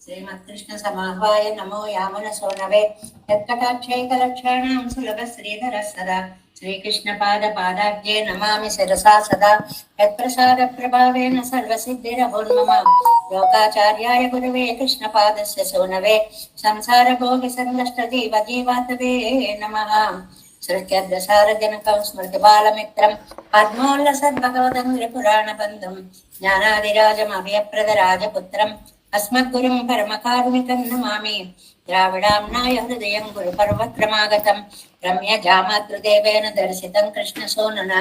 श्रीमत्कृष्ण समाह्वाय नमो यामनसो नवे यत्कटाक्षैकलक्षाणां सुलभ श्रीधरः सदा श्रीकृष्णपादपादाब्जे नमामि शिरसा सदा यत्प्रसादप्रभावेन सर्वसिद्धिरभून्मम लोकाचार्याय गुरुवे कृष्णपादस्य सोनवे संसारभोगसङ्गष्टजीवजीवातवे नमः श्रुत्यर्धसारजनकं स्मृतिबालमित्रं पद्मोल्लसद्भगवदङ्घ्रिपुराणबन्धुं ज्ञानादिराजमभयप्रदराजपुत्रम् अस्मद्गुरुं परमकारुणिकं नमामि द्राविडाम्नाय हृदयं गुरुपर्वक्रमागतं रम्यजामातृदेवेन दर्शितं कृष्णसूनुना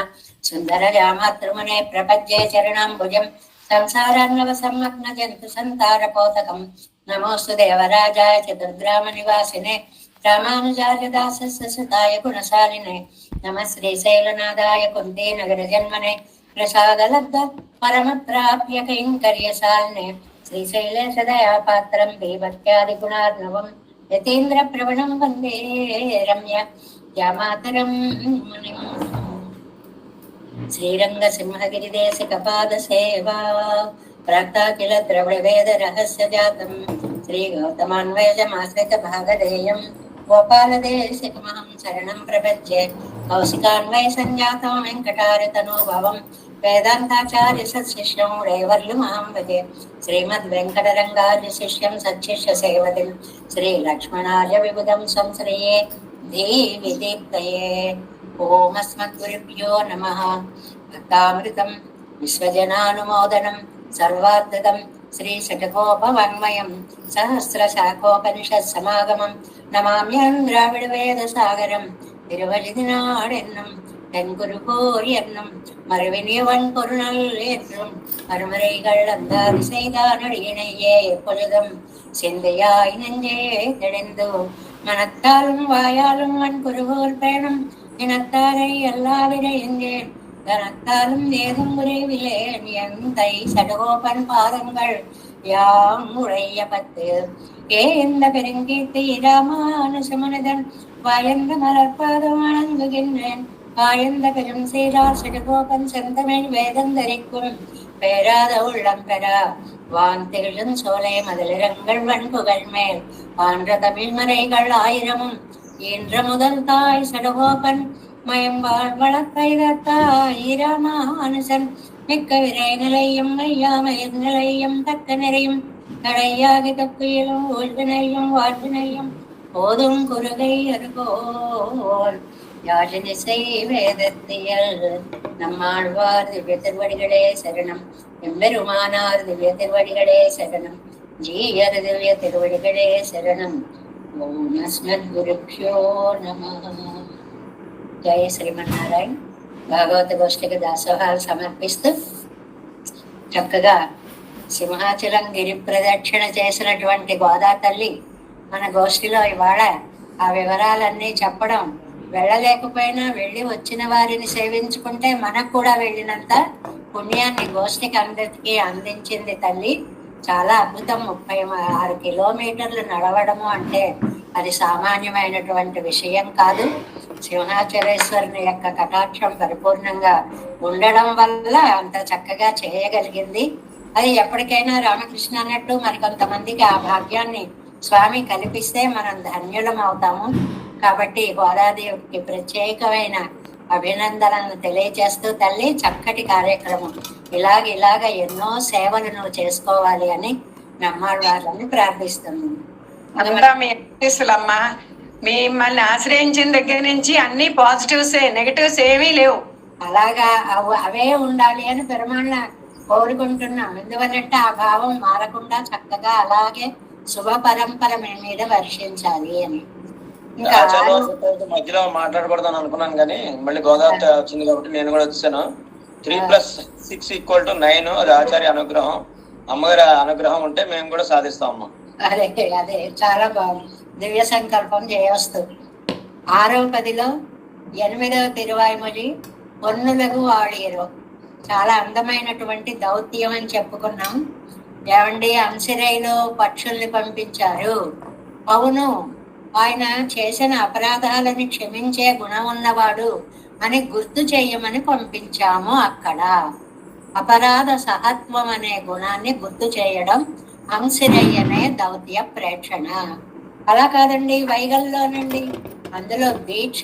सुन्दरजामातृमुने प्रपद्ये चरणाम्बुजं संसारार्णवसम्मग्नजन्तु सन्तारपोतकं नमोऽस्तु देवराजाय चतुर्ग्रामनिवासिने रामानुजार्य दासस्य सुताय गुणशालिने नमः श्रीशैलनाथाय कुन्तीनगरजन्मने प्रसादलब्ध परमप्राप्य कैङ्कर्यशालिने श्रीशैलेशदयापात्रं देवत्यादिगुणार्णवं यतीन्द्रप्रवणं वन्दे रम्य यामातरं मुनिम् श्रीरङ्गसिंहगिरिदेशिकपादसेवा प्राक्ता किल द्रविडवेदरहस्यजातं श्रीगौतमान्वयजमाश्रितभागधेयं गोपालदेशिकमहं शरणं प्रपद्ये कौशिकान्वयसञ्जातं वेङ्कटारतनोभवं वेदान्ताचार्य सत्शिष्यं रैवर्लुमां भजे श्रीमद्वेङ्कटरङ्गार्य शिष्यं सच्छिष्य सेवतिं श्रीलक्ष्मणार्य विबुधं संश्रये देवि दीप्तये ओम अस्मद्गुरुभ्यो नमः भक्तामृतं विश्वजनानुमोदनं सर्वार्थदं श्रीशतकोपवाङ्मयं सहस्रशाखोपनिषत्समागमं नमाम्यहं द्राविडवेदसागरं तिरुवलिदिनाडेन्नुं தென்குருகோரியன்னும் மறுவினியவன் பொருணல் ஏற்றும் மறுமறைகள் அந்தாதி செய்தான் அடியினையே எப்பொழுதும் சிந்தையாய் நெஞ்சே தெளிந்து மனத்தாலும் வாயாலும் வன் குருகோல் பேணும் இனத்தாரை எல்லாவிட எங்கேன் கனத்தாலும் ஏதும் குறைவிலேன் என் தை சடகோபன் பாதங்கள் யாம் உடைய பத்து ஏ இந்த பெருங்கீர்த்தி ராமானுசமனிதன் வாயந்த மலர்பாதம் வணங்குகின்றேன் ஆயந்த பெரும் சீரார் சடகோபன் செந்தமிழ் வேதந்தரிக்கும் பேராத உள்ளம் பெறா வான் திகழும் சோலை மதிலிரங்கள் வன்புகள் மேல் பான்ற தமிழ் மறைகள் ஆயிரமும் ஈன்ற முதல் தாய் சடகோபன் மயம்பால் வளர்க்கைதாய் ராமானுசன் மிக்க விரை நிலையும் மையாமயிர் நிலையும் தக்க நிறையும் கடையாகி தப்பியலும் ஊழ்வினையும் வாழ்வினையும் போதும் குருகை அருகோல் யாழினிசை வேதத்தியல் நம்மாழ்வார் திவ்ய திருவடிகளே சரணம் எம்பெருமானார் திவ்ய திருவடிகளே சரணம் ஜீயர் திவ்ய திருவடிகளே சரணம் ఓం అస్మద్గురుభ్యో నమః. జయ శ్రీమన్నారాయణ. భాగవత గోష్ఠికి దాసోహాలు సమర్పిస్తూ చక్కగా సింహాచలం గిరి ప్రదక్షిణ చేసినటువంటి గోదా తల్లి మన గోష్ఠిలో ఇవాళ ఆ వివరాలన్నీ చెప్పడం, వెళ్ళలేకపోయినా వెళ్ళి వచ్చిన వారిని సేవించుకుంటే మనకు కూడా వెళ్ళినంత పుణ్యాన్ని గోష్ఠికి అందరికీ అందించింది తల్లి. చాలా అద్భుతం. 36 కిలోమీటర్లు నడవడము అంటే అది సామాన్యమైనటువంటి విషయం కాదు. సింహాచలేశ్వరుని యొక్క కటాక్షం పరిపూర్ణంగా ఉండడం వల్ల అంత చక్కగా చేయగలిగింది. అది ఎప్పటికైనా రామకృష్ణ అన్నట్టు మరికొంతమందికి ఆ భాగ్యాన్ని స్వామి కల్పిస్తే మనం ధన్యులం అవుతాము. కాబట్టి గోదాదేవికి ప్రత్యేకమైన అభినందనలను తెలియజేస్తూ తల్లి చక్కటి కార్యక్రమం ఇలాగ ఎన్నో సేవలు నువ్వు చేసుకోవాలి అని నమ్మాళ్ళని ప్రార్థిస్తున్నాను. అమ్మా, మిమ్మల్ని ఆశ్రయించిన దగ్గర నుంచి అన్ని పాజిటివ్సే, నెగటివ్స్ ఏమీ లేవు. అలాగా అవే ఉండాలి అని పెరుమాళ్ళ కోరుకుంటున్నాం. ఎందువల్లంటే ఆ భావం మారకుండా చక్కగా అలాగే శుభ పరంపర మీద వర్షించాలి అని. మధ్యలో మాట్లాడకూడదని అనుకున్నాను కానీ మళ్ళీ గోదావరి వచ్చింది కాబట్టి నేను కూడా వచ్చాను. 3+6 = 9. అది ఆచార్య అనుగ్రహం, అమ్మగారి అనుగ్రహం ఉంటే మేము కూడా సాధిస్తామమ్మా. అదే చాలా బాగుంది. దివ్య సంకల్పం చేయవస్తు. 6వ పదిలో 8వ తిరువాయిమొഴി పొన్నులకు వాడేరు. చాలా అందమైనటువంటి దౌత్యం అని చెప్పుకున్నాం. ఏమండి, అంశరైలో పక్షుల్ని పంపించారు. అవును, ఆయన చేసిన అపరాధాలని క్షమించే గుణం ఉన్నవాడు అని గుర్తు చేయమని పంపించాము. అక్కడ అపరాధ సహత్వం అనే గుణాన్ని గుర్తు చేయడం అంశరయ్యనే దౌత్య ప్రేక్షణ. అలా కాదండి, వైగల్లోనండి అందులో దీక్ష,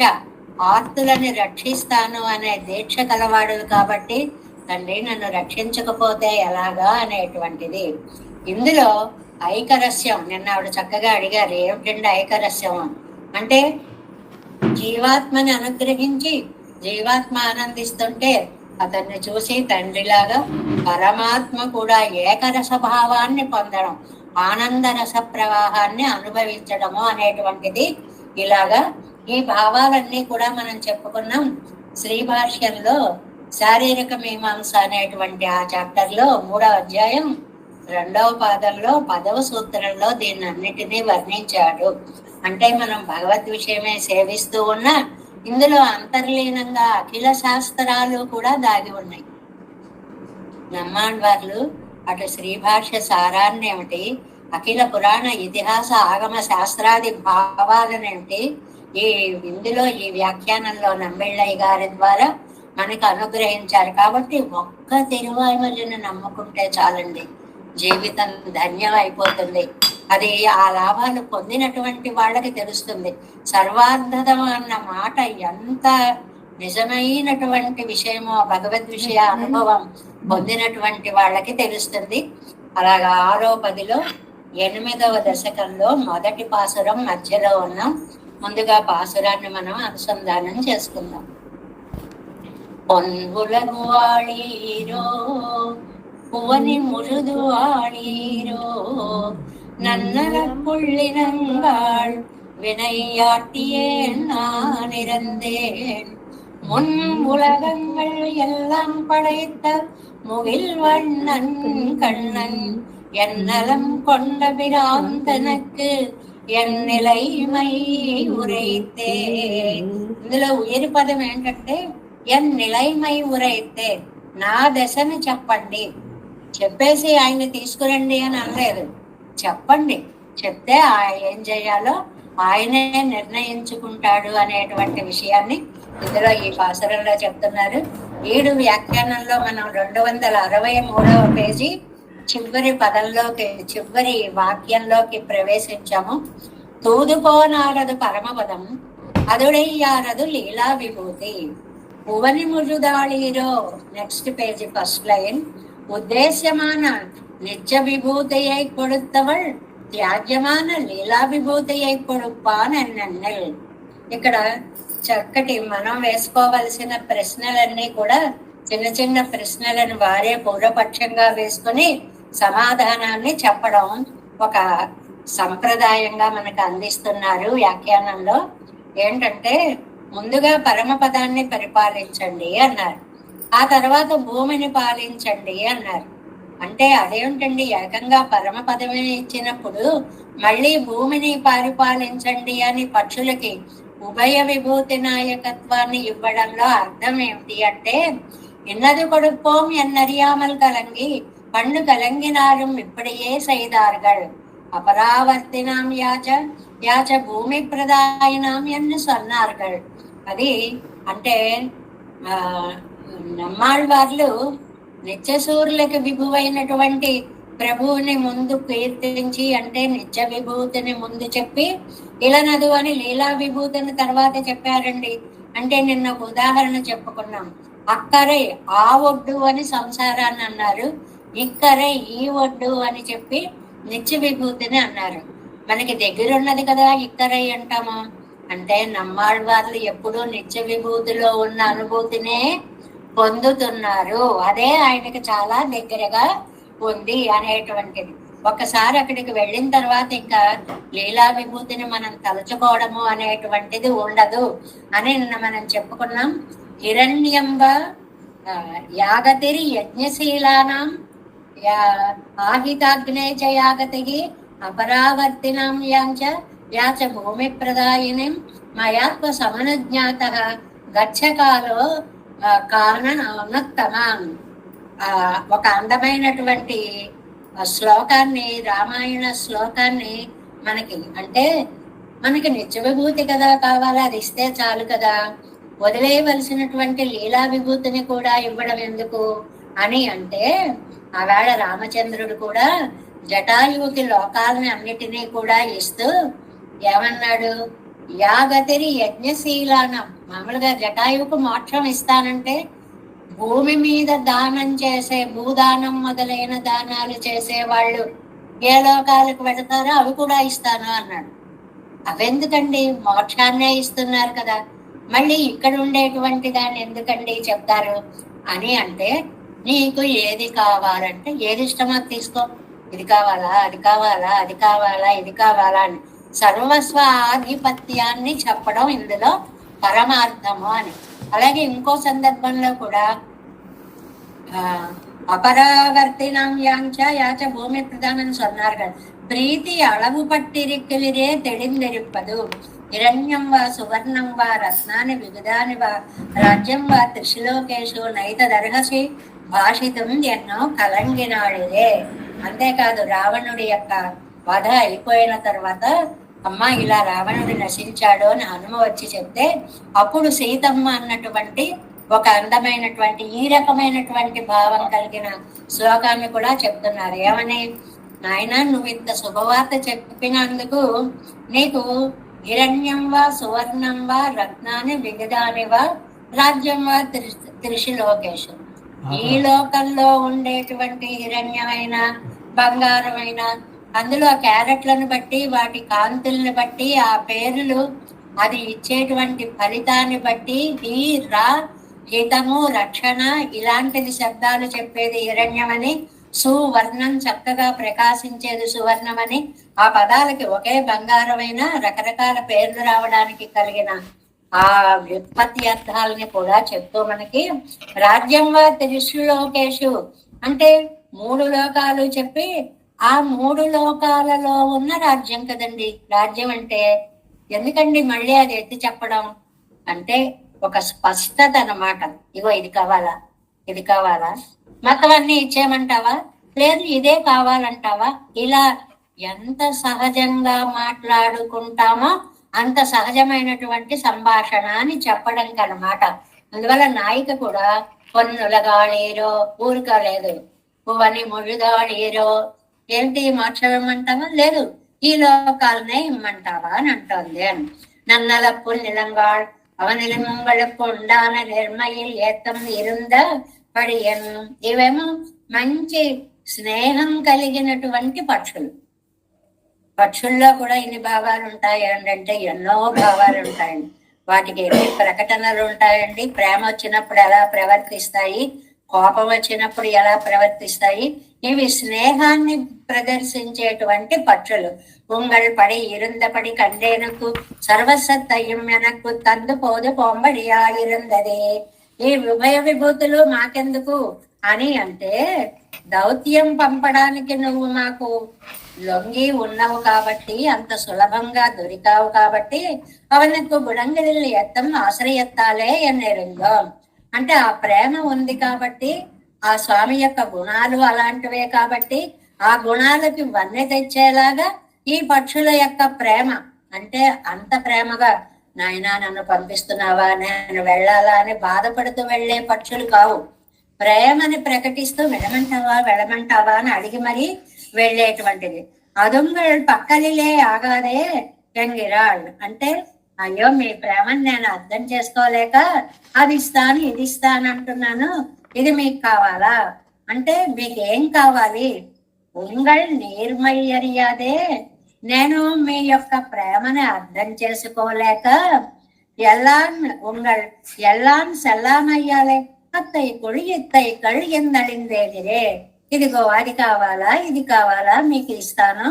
ఆర్తులని రక్షిస్తాను అనే దీక్ష కలవాడు కాబట్టి తండ్రి నన్ను రక్షించకపోతే ఎలాగా అనేటువంటిది. ఇందులో ఐకరస్యం, నిన్న ఆవిడ చక్కగా అడిగారు ఏమిటండి ఐకరస్యం అంటే, జీవాత్మని అనుగ్రహించి జీవాత్మ ఆనందిస్తుంటే అతన్ని చూసి తండ్రిలాగా పరమాత్మ కూడా ఏకరస భావాన్ని పొందడం, ఆనంద రస ప్రవాహాన్ని అనుభవించడము అనేటువంటిది. ఇలాగా ఈ భావాలన్నీ కూడా మనం చెప్పుకున్నాం. శ్రీ భాష్యంలో శారీరక మీమాంస అనేటువంటి ఆ చాప్టర్ లో 3వ అధ్యాయం 2వ పాదంలో 10వ సూత్రంలో దీన్ని అన్నిటినీ వర్ణించాడు. అంటే మనం భగవద్ విషయమే సేవిస్తూ ఉన్నా ఇందులో అంతర్లీనంగా అఖిల శాస్త్రాలు కూడా దాగి ఉన్నాయి. నమ్మాండ్వార్లు అటు శ్రీభాష్య సారాన్ని ఏమిటి, అఖిల పురాణ ఇతిహాస ఆగమ శాస్త్రాది భావాలనేమిటి ఇందులో ఈ వ్యాఖ్యానంలో నంబిళ్ళయ్య గారి ద్వారా మనకు అనుగ్రహించారు. కాబట్టి ఒక్క తిరువాయుమల్లిని నమ్ముకుంటే చాలండి, జీవితం ధన్యం అయిపోతుంది. అది ఆ లాభాలు పొందినటువంటి వాళ్ళకి తెలుస్తుంది. సర్వార్థం అన్న మాట ఎంత నిజమైనటువంటి విషయమో భగవద్ విషయ అనుభవం పొందినటువంటి వాళ్ళకి తెలుస్తుంది. అలాగా 6వ పదిలో 8వ దశకంలో మొదటి పాసురం మధ్యలో ఉన్నాం. ముందుగా పాసురాన్ని మనం అనుసంధానం చేసుకుందాం. పొన్వులను వాళీరో పువ్వని మురుదు ఆళీరో நன்னல புள்ளினங்கள் வினையாட்டியே நான் இறந்தேன். முன் உலகங்கள் எல்லாம் படைத்த முகில் வண்ணன் கண்ணன் என்னலம் கொண்ட பிராந்தனுக்கு என் நிலைமை உரைத்தே. ఇందులో ఉయిరి పదం ఏంటంటే ఎన్ నిలైమై ఉరైతే, నా దశని చెప్పండి. చెప్పేసి ఆయన్ని తీసుకురండి అని అనలేదు, చెప్పండి. చెప్తే ఏం చేయాలో ఆయనే నిర్ణయించుకుంటాడు అనేటువంటి విషయాన్ని ఇందులో ఈ పాసురంలో చెప్తున్నారు. 7 వ్యాఖ్యానంలో మనం 263వ పేజీ చివరి పదంలోకి, చివరి వాక్యంలోకి ప్రవేశించాము. తూదుపోనారదు పరమపదం అదుడయ్యారదు లీలా విభూతి పువని మురుదాళీరో. Next page first line. ఉద్దేశ్యమాన நிஜ விபூதியை கொடுத்தவள் త్యాజ్యమాన లీలా విభూతిயை கொடுப்பான் అన్నెల్. ఇక్కడ చక్కటి మనం వేసుకోవలసిన ప్రశ్నలన్నీ కూడా చిన్న చిన్న ప్రశ్నలను వారే పూర్వపక్షంగా వేసుకుని సమాధానాన్ని చెప్పడం ఒక సంప్రదాయంగా మనకు అందిస్తున్నారు వ్యాఖ్యానంలో. ఏంటంటే ముందుగా పరమపదాన్ని పరిపాలించండి అన్నారు, ఆ తర్వాత భూమిని పాలించండి అన్నారు. అంటే అదేమిటండి, ఏకంగా పరమపదమే ఇచ్చినప్పుడు మళ్ళీ భూమిని పరిపాలించండి అని పక్షులకి ఉభయ విభూతి నాయకత్వాన్ని ఇవ్వడంలో అర్థం ఏమిటి అంటే, ఇన్నది కొడుకోం ఎన్నరియామల్ కలంగి పన్ను కలంగినారు ఇప్పుడే సైదార్గల్ అపరావర్తినాం యాచ యాచ భూమి ప్రదాయినాం ఎన్ను సన్నార్గల్. అది అంటే నమ్మాళ్వార్లు నిత్యసూర్యులకు విభువైనటువంటి ప్రభువుని ముందు కీర్తించి, అంటే నిత్య విభూతిని ముందు చెప్పి ఇలనదు అని లీలా విభూతిని తర్వాత చెప్పారండి. అంటే నిన్న ఒక ఉదాహరణ చెప్పుకున్నాం. అక్కరే ఆ ఒడ్డు అని సంసారాన్ని అన్నారు, ఇక్కరే ఈ ఒడ్డు అని చెప్పి నిత్య విభూతిని అన్నారు. మనకి దగ్గరున్నది కదా ఇక్కరై అంటాము. అంటే నమ్మాళ్వార్లు ఎప్పుడూ నిత్య విభూతిలో ఉన్న అనుభూతినే పొందుతున్నారు, అదే ఆయనకి చాలా దగ్గరగా ఉంది అనేటువంటిది. ఒకసారి అక్కడికి వెళ్ళిన తర్వాత ఇంకా లీలా విభూతిని మనం తలుచుకోవడము అనేటువంటిది ఉండదు అని నిన్న మనం చెప్పుకున్నాం. హిరణ్యంబ యాగతిరి యజ్ఞశీలానాం ఆహితాగ్నే చ యాగతికి అపరావర్తినాం యాంచ యాచ భూమి ప్రదాయినిం మయాత్మ సమనుజ్ఞాత గచ్చకాలో కారణోత్తమం. ఒక అందమైనటువంటి శ్లోకాన్ని, రామాయణ శ్లోకాన్ని మనకి, అంటే మనకి నిత్య విభూతి కదా కావాలా, అది ఇస్తే చాలు కదా, వదిలేయవలసినటువంటి లీలా విభూతిని కూడా ఇవ్వడం ఎందుకు అని అంటే, ఆవేళ రామచంద్రుడు కూడా జటాయువుకి లోకాలని అన్నిటినీ కూడా ఇస్తూ ఏమన్నాడు, యాగతిరి యజ్ఞశీలానం. మామూలుగా జటాయువుకు మోక్షం ఇస్తానంటే భూమి మీద దానం చేసే భూదానం మొదలైన దానాలు చేసే వాళ్ళు ఏ లోకాలకు పెడతారో అవి కూడా ఇస్తాను అన్నాడు. అవెందుకండి, మోక్షాన్నే ఇస్తున్నారు కదా, మళ్ళీ ఇక్కడ ఉండేటువంటి దాన్ని ఎందుకండి చెప్తారు అని అంటే, నీకు ఏది కావాలంటే ఏది ఇష్టమో తీసుకో, ఇది కావాలా అది కావాలా అది కావాలా ఇది కావాలా అని సర్వస్వ ఆధిపత్యాన్ని చెప్పడం ఇందులో పరమార్థము అని. అలాగే ఇంకో సందర్భంలో కూడా అపరావర్తినాం యాంచ యాచ భూమి ప్రధానం சொன்னார் కదా, ప్రీతి అళవు పట్టిరిక్కిలిరే తెడిందెరిప్పదు, హిరణ్యం వా సువర్ణం వా రత్నాన్ని వివిధాని వా రాజ్యం వా త్రిశిలోకేషు నైతదర్హసి భాషితం ఎన్నో కలంగినాడిదే. అంతేకాదు, రావణుడి యొక్క వధ అయిపోయిన తర్వాత అమ్మ ఇలా రావణుడు నశించాడు అని హనుమ వచ్చి చెప్తే అప్పుడు సీతమ్మ అన్నటువంటి ఒక అందమైనటువంటి ఈ రకమైనటువంటి భావం కలిగిన శ్లోకాన్ని కూడా చెప్తున్నారు. ఏమని, నాయన నువ్వు ఇంత శుభవార్త చెప్పినందుకు నీకు హిరణ్యం వా సువర్ణం వా రత్నాన్ని విగదాని వా రాజ్యం వా త్రిశిలోకేశం. ఈ లోకంలో ఉండేటువంటి హిరణ్యమైన బంగారమైన అందులో క్యారెట్లను బట్టి వాటి కాంతుల్ని బట్టి ఆ పేర్లు అది ఇచ్చేటువంటి ఫలితాన్ని బట్టి హీ రా హితము రక్షణ ఇలాంటిది శబ్దాలు చెప్పేది హిరణ్యమని, సువర్ణం చక్కగా ప్రకాశించేది సువర్ణమని, ఆ పదాలకి ఒకే బంగారమైన రకరకాల పేర్లు రావడానికి కలిగిన ఆ వ్యుత్పత్తి అర్థాలని కూడా చెప్తూ మనకి రాజ్యం వా త్రిశిలోకేషు అంటే 3 లోకాలు చెప్పి ఆ 3 లోకాలలో ఉన్న రాజ్యం కదండి రాజ్యం అంటే. ఎందుకండి మళ్ళీ అది ఎత్తి చెప్పడం అంటే ఒక స్పష్టత అన్నమాట. ఇగో ఇది కావాలా ఇది కావాలా, మొత్తం అన్ని ఇచ్చేయమంటావా, లేదు ఇదే కావాలంటావా, ఇలా ఎంత సహజంగా మాట్లాడుకుంటామో అంత సహజమైనటువంటి సంభాషణ అని చెప్పడం కనమాట. అందువల్ల నాయిక కూడా పొన్నులగాళీరో ఊరుకోలేదు, పువ్వని ముళ్ళుగాళీరో ఏంటి మోక్షం ఇమ్మంటావా, లేదు ఈ లోకాలనే ఇమ్మంటావా అని అంటోంది అని. నన్నలప్పుల్ నిలంగాళ్ అవనిలి ముంగళకు ఉండాన నిర్మయిల్ ఏత్తం ఇరుంద పడియన్. ఇవేమో మంచి స్నేహం కలిగినటువంటి పక్షులు. పక్షుల్లో కూడా ఇన్ని భావాలు ఉంటాయి అంటే ఎన్నో భావాలు ఉంటాయండి. వాటికి ఎన్ని ప్రకటనలు ఉంటాయండి. ప్రేమ వచ్చినప్పుడు ఎలా ప్రవర్తిస్తాయి, కోపం వచ్చినప్పుడు ఎలా ప్రవర్తిస్తాయి. ఇవి స్నేహాన్ని ప్రదర్శించేటువంటి పక్షులు. ఉంగళ్ పడి ఇరుందపడి కండేనకు సర్వసత్తయ్యం వెనక్కు తందు పోదు పొంబడియా ఇరుందదే. ఈ ఉభయ విభూతులు మాకెందుకు అని అంటే, దౌత్యం పంపడానికి నువ్వు మాకు లొంగి ఉన్నావు కాబట్టి, అంత సులభంగా దొరికావు కాబట్టి అవనకు గుడంగిలి ఎత్తం ఆశ్రయత్తాలే ఎన్నెరుందో అంటే ఆ ప్రేమ ఉంది కాబట్టి, ఆ స్వామి యొక్క గుణాలు అలాంటివే కాబట్టి ఆ గుణాలకి వన్నె తెచ్చేలాగా ఈ పక్షుల యొక్క ప్రేమ అంటే అంత ప్రేమగా, నాయనా నన్ను పంపిస్తున్నావా, నేను వెళ్ళాలా అని బాధపడుతూ వెళ్లే పక్షులు కావు. ప్రేమని ప్రకటిస్తూ వెళ్ళమంటావా అని అడిగి మరీ వెళ్ళేటువంటిది. అదుంగళ్ పక్కలిలే ఆగాదే గంగిరాళ్ అంటే, అయ్యో మీ ప్రేమని నేను అర్థం చేసుకోలేక అది ఇస్తాను ఇది ఇస్తాను అంటున్నాను, ఇది మీకు కావాలా అంటే మీకేం కావాలి. ఉంగళ్ నీర్మయ్యరియాదే, నేను మీ యొక్క ప్రేమని అర్థం చేసుకోలేక ఎల్లాన్ ఉంగళ్ ఎల్లాన్ సెల్లానయ్యాలే అత్తయ్యకుడు ఇత్తయ్యకళ్ళు ఎందడిందేదిరే. ఇదిగో అది కావాలా ఇది కావాలా మీకు ఇస్తాను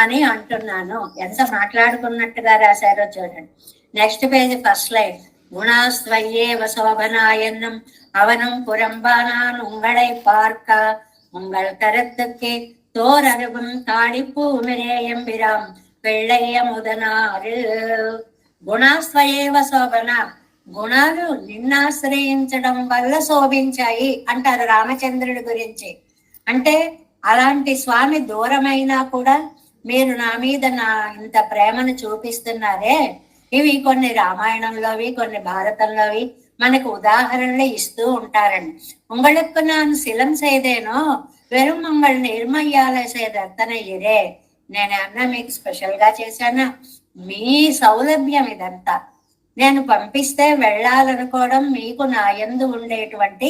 అని అంటున్నాను. ఎంత మాట్లాడుకున్నట్టుగా రాశారో చూడండి. Next page first line. குணாஸ்வயேவ சோபனாயன்னும் அவனும் புறம்பானான் உங்களை பார்க்க உங்கள் கருத்துக்கு தோரருவும் தாடிப்பூ மிரேயம்பிராம் வெள்ளைய முதனாறு. గుణాస్వయేవ శోభన, గుణాలు నిన్నాశ్రయించడం వల్ల శోభించాయి అంటారు రామచంద్రుడి గురించి. అంటే అలాంటి స్వామి దూరమైనా కూడా మీరు నా మీద ఇంత ప్రేమను చూపిస్తున్నారే. ఇవి కొన్ని రామాయణంలోవి కొన్ని భారతంలోవి మనకు ఉదాహరణలు ఇస్తూ ఉంటారండి. உங்களுக்கு நான் சிலம் செய்தேனோ వెరుమంగళ్ నిర్మయ్యాలేసేది అతనే ఇరే. నేనన్నా మీకు స్పెషల్ గా చేశాను, మీ సౌలభ్యం ఇదంతా. నేను పంపిస్తే వెళ్ళాలనుకోవడం మీకు నా యందు ఉండేటువంటి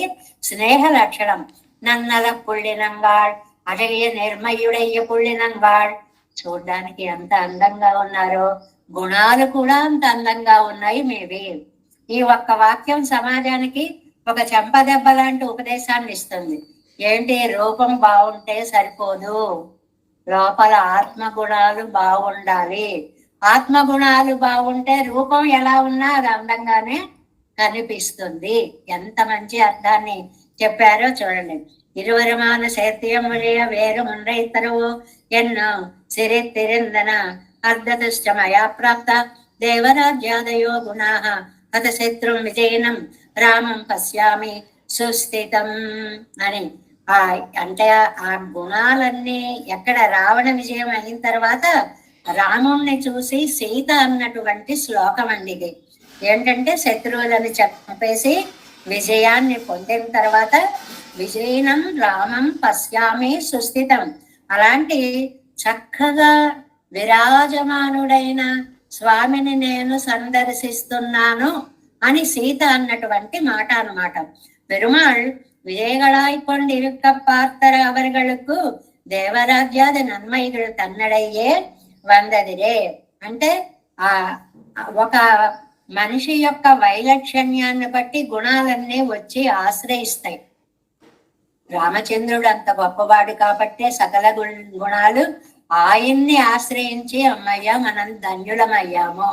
స్నేహ లక్షణం. నన్నల పుళ్ళినంగాళ్ అటగియ నిర్మయుడయ్య పుళ్ళినంగాళ్. చూడ్డానికి ఎంత అందంగా ఉన్నారో, గుణాలు కూడా అంత అందంగా ఉన్నాయి మీవి. ఈ ఒక్క వాక్యం సమాజానికి ఒక చెంపదెబ్బ లాంటి ఉపదేశాన్ని ఇస్తుంది. ఏంటి, రూపం బాగుంటే సరిపోదు, లోపల ఆత్మగుణాలు బాగుండాలి. ఆత్మగుణాలు బాగుంటే రూపం ఎలా ఉన్నా అది అందంగానే కనిపిస్తుంది. ఎంత మంచి అర్థాన్ని చెప్పారో చూడండి. ഇരുവരുமான சேர்த்தியம் வழிய வேறு முன்றை தருவோ என்னோ సిరితిరిందన అర్ధదుష్టమయా ప్రాప్త దేవరాజ్యాదయో గుణాః అత శత్రుం విజయనం రామం పశ్యామి సుస్థితం అని. అంటే ఆ గుణాలన్నీ ఎక్కడ రావణ విజయం అయిన తర్వాత రాముణ్ణి చూసి సీత అన్నటువంటి శ్లోకం అండి ఇది. ఏంటంటే శత్రువులను చంపేసి విజయాన్ని పొందిన తర్వాత విజయనం రామం పశ్యామి సుస్థితం. అలాంటి చక్కగా విరాజమానుడైన స్వామిని నేను సందర్శిస్తున్నాను అని సీత అన్నటువంటి మాట అన్నమాట. పెరుమాళ్ விஜயகளாய் கொண்டிருக்க பார்த்தர அவர்களுக்கு దేవరాజ్యాది నన్మైగుడు తన్నడయ్యే వందదిరే. అంటే ఒక మనిషి యొక్క వైలక్షణ్యాన్ని బట్టి గుణాలన్నీ వచ్చి ఆశ్రయిస్తాయి. రామచంద్రుడు అంత గొప్పవాడు కాబట్టే సకల గుణాలు ఆయన్ని ఆశ్రయించి అమ్మయ్య మనం ధన్యులమయ్యాము.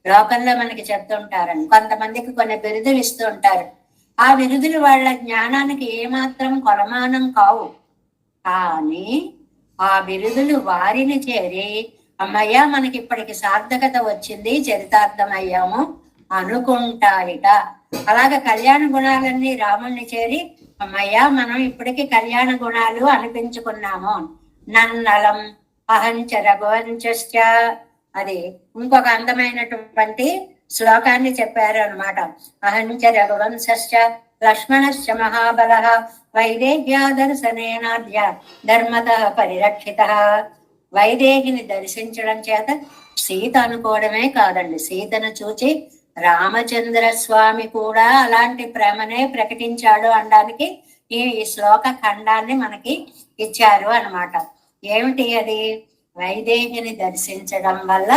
లోకంలో మనకి చెప్తుంటారని కొంతమందికి కొన్ని బిరుదులు ఇస్తూ ఉంటారు. ఆ బిరుదులు వాళ్ళ జ్ఞానానికి ఏమాత్రం కొలమానం కావు. కానీ ఆ బిరుదులు వారిని చేరి అమ్మయ్య మనకి ఇప్పటికి సార్థకత వచ్చింది, చరితార్థమయ్యాము అనుకుంటారిట. అలాగే కళ్యాణ గుణాలన్నీ రాముణ్ణి చేరి అమ్మయ్య మనం ఇప్పటికి కళ్యాణ గుణాలు అనిపించుకున్నాము. నన్నలం అహంచ రఘువంశ. అది ఇంకొక అందమైనటువంటి శ్లోకాన్ని చెప్పారు అనమాట. అహంచ రఘువంశ లక్ష్మణశ్చ మహాబల వైదేహ్యా దర్శనేనాద్య ధర్మత పరిరక్షిత. వైదేహిని దర్శించడం చేత సీత అనుకోవడమే కాదండి, సీతను చూచి రామచంద్ర స్వామి కూడా అలాంటి ప్రేమనే ప్రకటించాడు అనడానికి ఈ శ్లోక ఖండాన్ని మనకి ఇచ్చారు అన్నమాట. ఏమిటి అది? వైదేహిని దర్శించడం వల్ల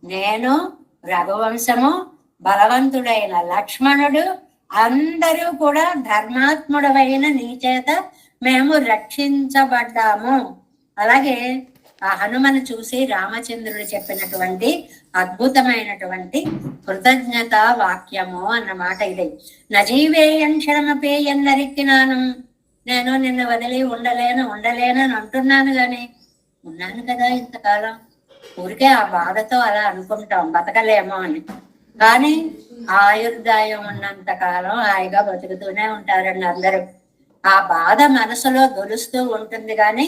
నేను, రఘువంశము, బలవంతుడైన లక్ష్మణుడు అందరూ కూడా ధర్మాత్ముడమైన నీ చేత మేము రక్షించబడ్డాము. అలాగే ఆ హనుమను చూసి రామచంద్రుడు చెప్పినటువంటి అద్భుతమైనటువంటి కృతజ్ఞత వాక్యము అన్నమాట ఇది. నజీవేయం క్షణమపేయన్నరిక్కినాను. నేను నిన్ను వదిలి ఉండలేను అని అంటున్నాను గాని ఉన్నాను కదా ఇంతకాలం. ఊరికే ఆ బాధతో అలా అనుకుంటాం బతకలేమో అని. కానీ ఆయుర్దాయం ఉన్నంత కాలం హాయిగా బతుకుతూనే ఉంటారండి అందరూ. ఆ బాధ మనసులో దొలుస్తూ ఉంటుంది కానీ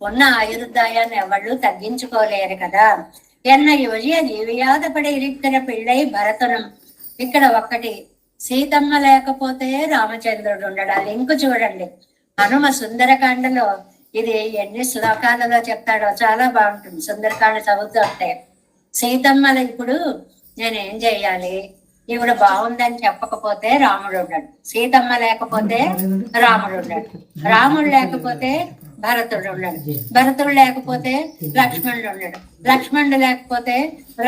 ఉన్న ఆయుర్దాయాన్ని ఎవళ్ళు తగ్గించుకోలేరు కదా. ఎన్న యోజియ జీవియాదపడి ఇరిక్కిన పిళ్ళై భరతునం. ఇక్కడ ఒక్కటి, సీతమ్మ లేకపోతే రామచంద్రుడు ఉండడు. లింకు చూడండి, హనుమ సుందరకాండలో ఇది ఎన్ని శ్లోకాలలో చెప్తాడో చాలా బాగుంటుంది. సుందరకాండ చదువుతూ ఉంటే సీతమ్మలు ఇప్పుడు నేనేం చెయ్యాలి, ఈవిడ బాగుందని చెప్పకపోతే రాముడు ఉన్నాడు, సీతమ్మ లేకపోతే రాముడు ఉన్నాడు, రాముడు లేకపోతే భరతుడు ఉన్నాడు, భరతుడు లేకపోతే లక్ష్మణుడు ఉన్నాడు, లక్ష్మణుడు లేకపోతే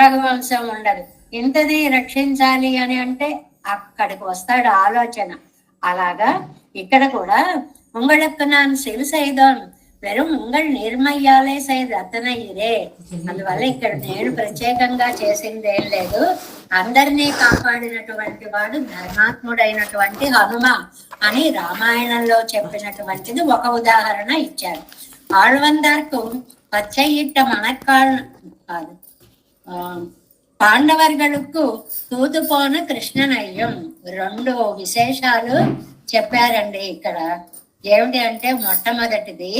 రఘువంశం ఉండదు. ఇంతది రక్షించాలి అని అంటే అక్కడికి వస్తాడు ఆలోచన. అలాగా ఇక్కడ కూడా உங்களுக்கு நான் சிறு செய்தோம் వెறுం ఉంగళ్ నిర్మయ్యాలే సైద్ అతనే ఇరే. అందువల్ల ఇక్కడ నేను ప్రత్యేకంగా చేసిందేం లేదు. అందరినీ కాపాడినటువంటి వాడు ధర్మాత్ముడైనటువంటి హనుమ అని రామాయణంలో చెప్పినటువంటిది ఒక ఉదాహరణ ఇచ్చారు. ఆళ్వందార్కు పచ్చయిట్ట మనక్కాళ్ళ కాదు, పాండవర్గలకు తూతుపోన కృష్ణనయ్యం. రెండు విశేషాలు చెప్పారండి ఇక్కడ. ఏమిటి అంటే మొట్టమొదటిది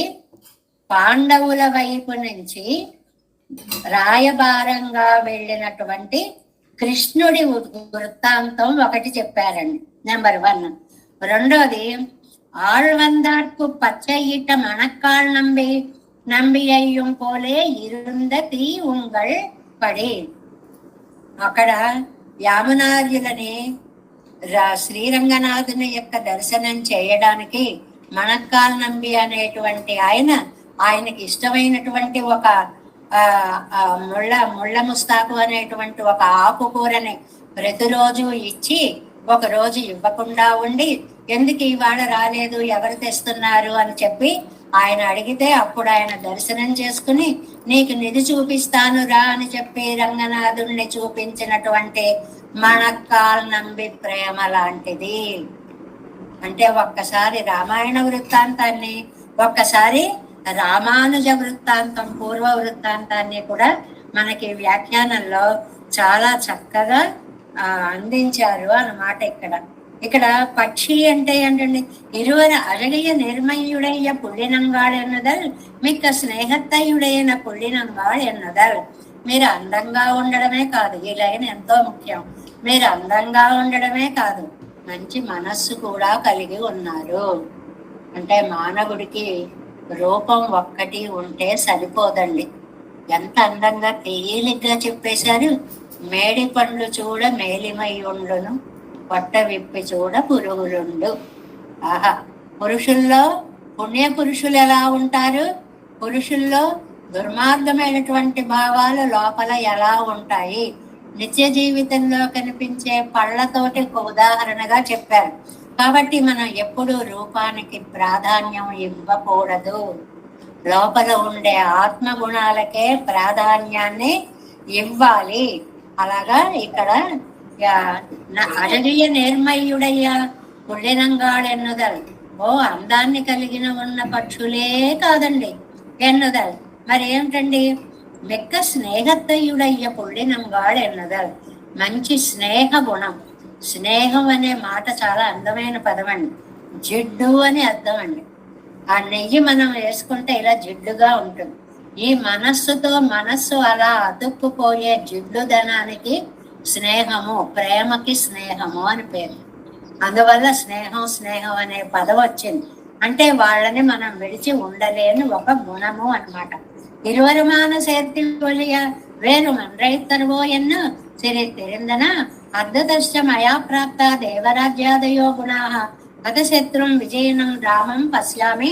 పాండవుల వైపు నుంచి రాయబారంగా వెళ్ళినటువంటి కృష్ణుడి వృత్తాంతం ఒకటి చెప్పారండి, నెంబర్ 1. రెండోది ஆழ்வந்தார்க்கு பச்சையிட்ட மணக்கால் நம்பியையும் పోలే ఇరుంద తీ ఉంగళ్ పడి. అక్కడ యామునార్యులని శ్రీరంగనాథుని యొక్క దర్శనం చేయడానికి మణక్కాల్ నంబి అనేటువంటి ఆయనకి ఇష్టమైనటువంటి ఒక ముళ్ళ ముస్తాకు అనేటువంటి ఒక ఆకుకూరని ప్రతిరోజు ఇచ్చి ఒక రోజు ఇవ్వకుండా ఉండి, ఎందుకు ఇవాళ రాలేదు, ఎవరు తెస్తున్నారు అని చెప్పి ఆయన అడిగితే అప్పుడు ఆయన దర్శనం చేసుకుని నీకు నిధి చూపిస్తాను రా అని చెప్పి రంగనాథుణ్ణి చూపించినటువంటి మణక్కాల్ నంబి ప్రేమ లాంటిది. అంటే ఒక్కసారి రామాయణ వృత్తాంతాన్ని, ఒక్కసారి రామానుజ వృత్తాంతం, పూర్వ వృత్తాంతాన్ని కూడా మనకి వ్యాఖ్యానంలో చాలా చక్కగా అందించారు అన్నమాట. ఇక్కడ పక్షి అంటే ఏంటండి, ఇరువరు అழகிய నిర్మయుడయ్య పుల్లినంగాళ్ ఎన్నదల్ మిక్క స్నేహత్తయుడైన పుల్లినంగాళ్ ఎన్నదల్. మీరు అందంగా ఉండడమే కాదు, ఈ లైన్ ఎంతో ముఖ్యం, మీరు అందంగా ఉండడమే కాదు మంచి మనస్సు కూడా కలిగి ఉన్నారు. అంటే మానవుడికి రూపం ఒక్కటి ఉంటే సరిపోదండి. ఎంత అందంగా తేలిగ్గా చెప్పేశారు. మేడి పండ్లు చూడ మేలిమై ఉండును, పొట్ట విప్పి చూడ పురుగులుండు. ఆహా, పురుషుల్లో పుణ్య పురుషులు ఎలా ఉంటారు, పురుషుల్లో దుర్మార్గమైనటువంటి భావాలు లోపల ఎలా ఉంటాయి, నిత్య జీవితంలో కనిపించే పళ్ళతోటి ఒక ఉదాహరణగా చెప్పారు. కాబట్టి మనం ఎప్పుడు రూపానికి ప్రాధాన్యం ఇవ్వకూడదు, లోపల ఉండే ఆత్మ గుణాలకే ప్రాధాన్యాన్ని ఇవ్వాలి. అలాగా ఇక్కడ అழகிய నేర్మయుడయ్య పుల్లినంగాళ్ ఎన్నుదల్. ఓ అందాన్ని కలిగిన ఉన్న పక్షులే కాదండి ఎన్నుదల్, మరి ఏమిటండి, మిక్క స్నేహత్తయుడయ్య పుల్లినంగాళ్ ఎన్నుదల్. మంచి స్నేహ గుణం. స్నేహం అనే మాట చాలా అందమైన పదం అండి. జిడ్డు అని అర్థం అండి. ఆ నెయ్యి మనం వేసుకుంటే ఇలా జిడ్డుగా ఉంటుంది. ఈ మనస్సుతో మనస్సు అలా అతుక్కుపోయే జిడ్డుదనానికి స్నేహము, ప్రేమకి స్నేహము అని పేరు. అందువల్ల స్నేహం అనే పదం వచ్చింది. అంటే వాళ్ళని మనం విడిచి ఉండలేని ఒక గుణము అన్నమాట. ഇരുവരുമാണ് சேர்த்து ஒழிய வேறு மன்றைத்தருவோ என்ன சிறை தெரிந்தன అర్ధదశ్చ మయా ప్రాప్త దేవరాజ్యాదయో గుణాః అతశత్రుం విజయనం రామం పశ్యామి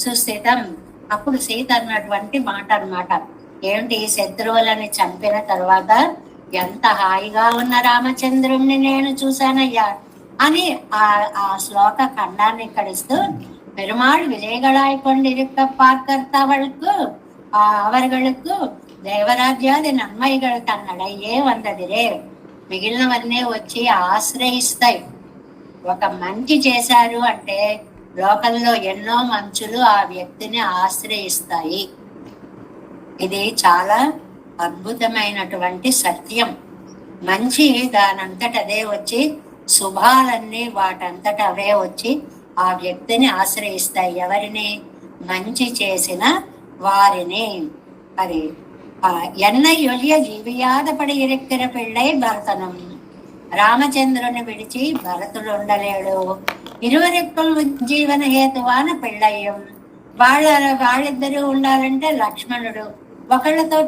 సుస్థితం. అప్పుడు సీత అన్నటువంటి మాట అన్నమాట. ఏమిటి, శత్రువులని చంపిన తర్వాత ఎంత హాయిగా ఉన్న రామచంద్రుణ్ణి నేను చూశానయ్యా అని ఆ శ్లోక ఖండాన్ని ఇక్కడిస్తూ, பெருமாள் விஜயகளாய் கொண்டிருக்க பார்க்கறவர்களுக்கு அவர்களுக்கு దేవరాజ్యాది నన్మైகள் తన్నడయ్యే వందదిరే. మిగిలినవన్నీ వచ్చి ఆశ్రయిస్తాయి. ఒక మంచి చేశారు అంటే లోకంలో ఎన్నో మంచులు ఆ వ్యక్తిని ఆశ్రయిస్తాయి. ఇది చాలా అద్భుతమైనటువంటి సత్యం. మంచి దానంతట అదే వచ్చి, శుభాలన్నీ వాటంతట అవే వచ్చి ఆ వ్యక్తిని ఆశ్రయిస్తాయి. ఎవరిని? మంచి చేసిన వారిని. అది ఎన్నై ఒలియ జీవియాదపడి ఇరెక్కిన పిళ్ళై భరతనం. రామచంద్రుని విడిచి భరతుడు ఉండలేడు. ఇరువరెక్కలు జీవన హేతువాన పిళ్ళయ్యం. వాళ్ళిద్దరూ ఉండాలంటే లక్ష్మణుడు ఒకళ్ళతో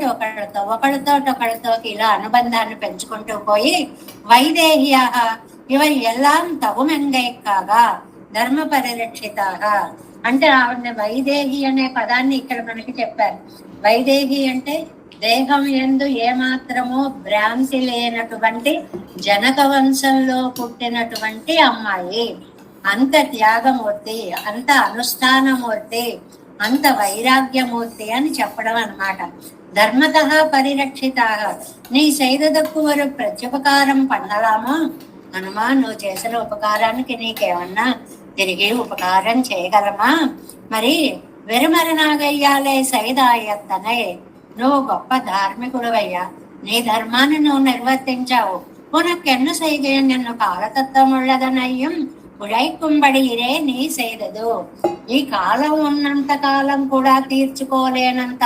ఇలా అనుబంధాన్ని పెంచుకుంటూ పోయి, వైదేహ్యా ఇవ ఎల్లాం తగుమెంగైక్కాగా ధర్మ పరిరక్షితాః. అంటే ఆవిడ వైదేహి అనే పదాన్ని ఇక్కడ మనకి చెప్పారు. వైదేహి అంటే దేహం యందు ఏమాత్రమో భ్రాంతి లేనటువంటి జనక వంశంలో పుట్టినటువంటి అమ్మాయి. అంత త్యాగమూర్తి, అంత అనుష్ఠానమూర్తి, అంత వైరాగ్యమూర్తి అని చెప్పడం అన్నమాట. ధర్మతః పరిరక్షితాః. నీ செய்ததற்கு ప్రత్యుపకారం பண்ணலாமா? హనుమా, నువ్వు చేసిన ఉపకారానికి నీకేమన్నా తిరిగి ఉపకారం చేయగలమా? మరి వెరుమరనాగయ్యాలే సైదాయత్తనే. నువ్వు గొప్ప ధార్మికుడువయ్యా, నీ ధర్మాన్ని నువ్వు నిర్వర్తించావు. ఉనకెన్ను సైగయం నిన్ను కాలతత్వముள்ளదనయ్యం ఉழைக்கும்படியிరే నీ செய்தது. ఈ కాలం ఉన్నంత కాలం కూడా తీర్చుకోలేనంత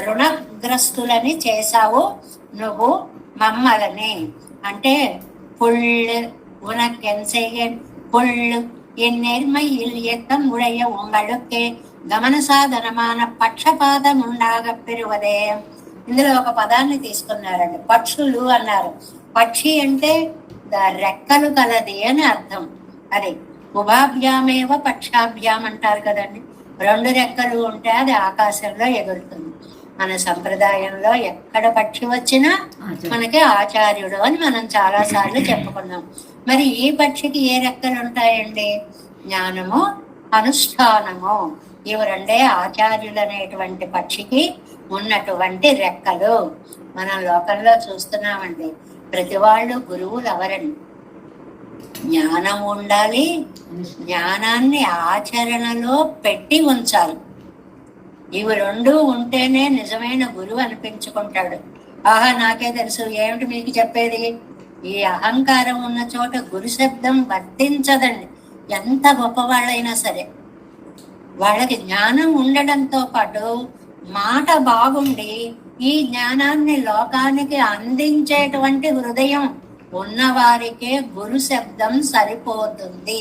రుణగ్రస్తులని చేశావు నువ్వు మమ్మల్ని. అంటే పుళ్ళు, ఉనకెన్ సైగన్, పుళ్ళు என் நேர்மையில் ஏத்தம் உடைய உங்களுக்கு గమన సాధనమాన పక్షపాతం ఉండాగ పెరువదే. ఇందులో ఒక పదాన్ని తీసుకున్నారండి, పక్షులు అన్నారు. పక్షి అంటే రెక్కలు కలది అని అర్థం. అది ఉభాభ్యామేవ పక్షాభ్యాం అంటారు కదండి. రెండు రెక్కలు ఉంటే అది ఆకాశంలో ఎగురుతుంది. మన సంప్రదాయంలో ఎక్కడ పక్షి వచ్చినా మనకి ఆచార్యుడు అని మనం చాలా సార్లు చెప్పుకున్నాం. మరి ఈ పక్షికి ఏ రెక్కలు ఉంటాయండి? జ్ఞానము, అనుష్ఠానము. ఇవి రెండే ఆచార్యులు అనేటువంటి పక్షికి ఉన్నటువంటి రెక్కలు. మనం లోకంలో చూస్తున్నామండి, ప్రతి వాళ్ళు గురువులు ఎవరండి? జ్ఞానం ఉండాలి, జ్ఞానాన్ని ఆచరణలో పెట్టి ఉంచాలి. ఇవి రెండు ఉంటేనే నిజమైన గురువు అనిపించుకుంటాడు. ఆహా నాకే తెలుసు, ఏమిటి మీకు చెప్పేది? ఈ అహంకారం ఉన్న చోట గురు శబ్దం వర్తించదండి. ఎంత గొప్పవాళ్ళైనా సరే వాళ్ళకి జ్ఞానం ఉండడంతో పాటు మాట బాగుండి ఈ జ్ఞానాన్ని లోకానికి అందించేటువంటి హృదయం ఉన్నవారికే గురు శబ్దం సరిపోతుంది.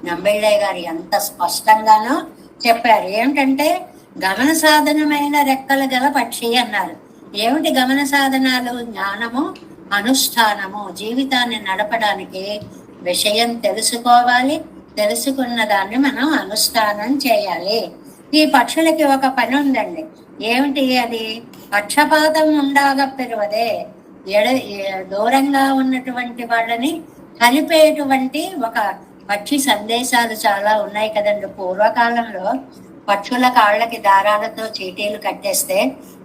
నంబిళ్ళయ్య గారు ఎంత స్పష్టంగానో చెప్పారు. ఏమిటంటే గమన సాధనమైన రెక్కలు గల పక్షి అన్నారు. ఏమిటి గమన సాధనాలు? జ్ఞానము, అనుష్ఠానము. జీవితాన్ని నడపడానికి విషయం తెలుసుకోవాలి, తెలుసుకున్న దాన్ని మనం అనుష్ఠానం చేయాలి. ఈ పక్షులకి ఒక పని ఉందండి. ఏమిటి అది? పక్షపాతం ఉండాగా పెరువదే. దూరంగా ఉన్నటువంటి వాళ్ళని కలిపేటువంటి ఒక పక్షి సందేశాలు చాలా ఉన్నాయి కదండి. పూర్వకాలంలో పక్షుల కాళ్ళకి దారాలతో చీటీలు కట్టేస్తే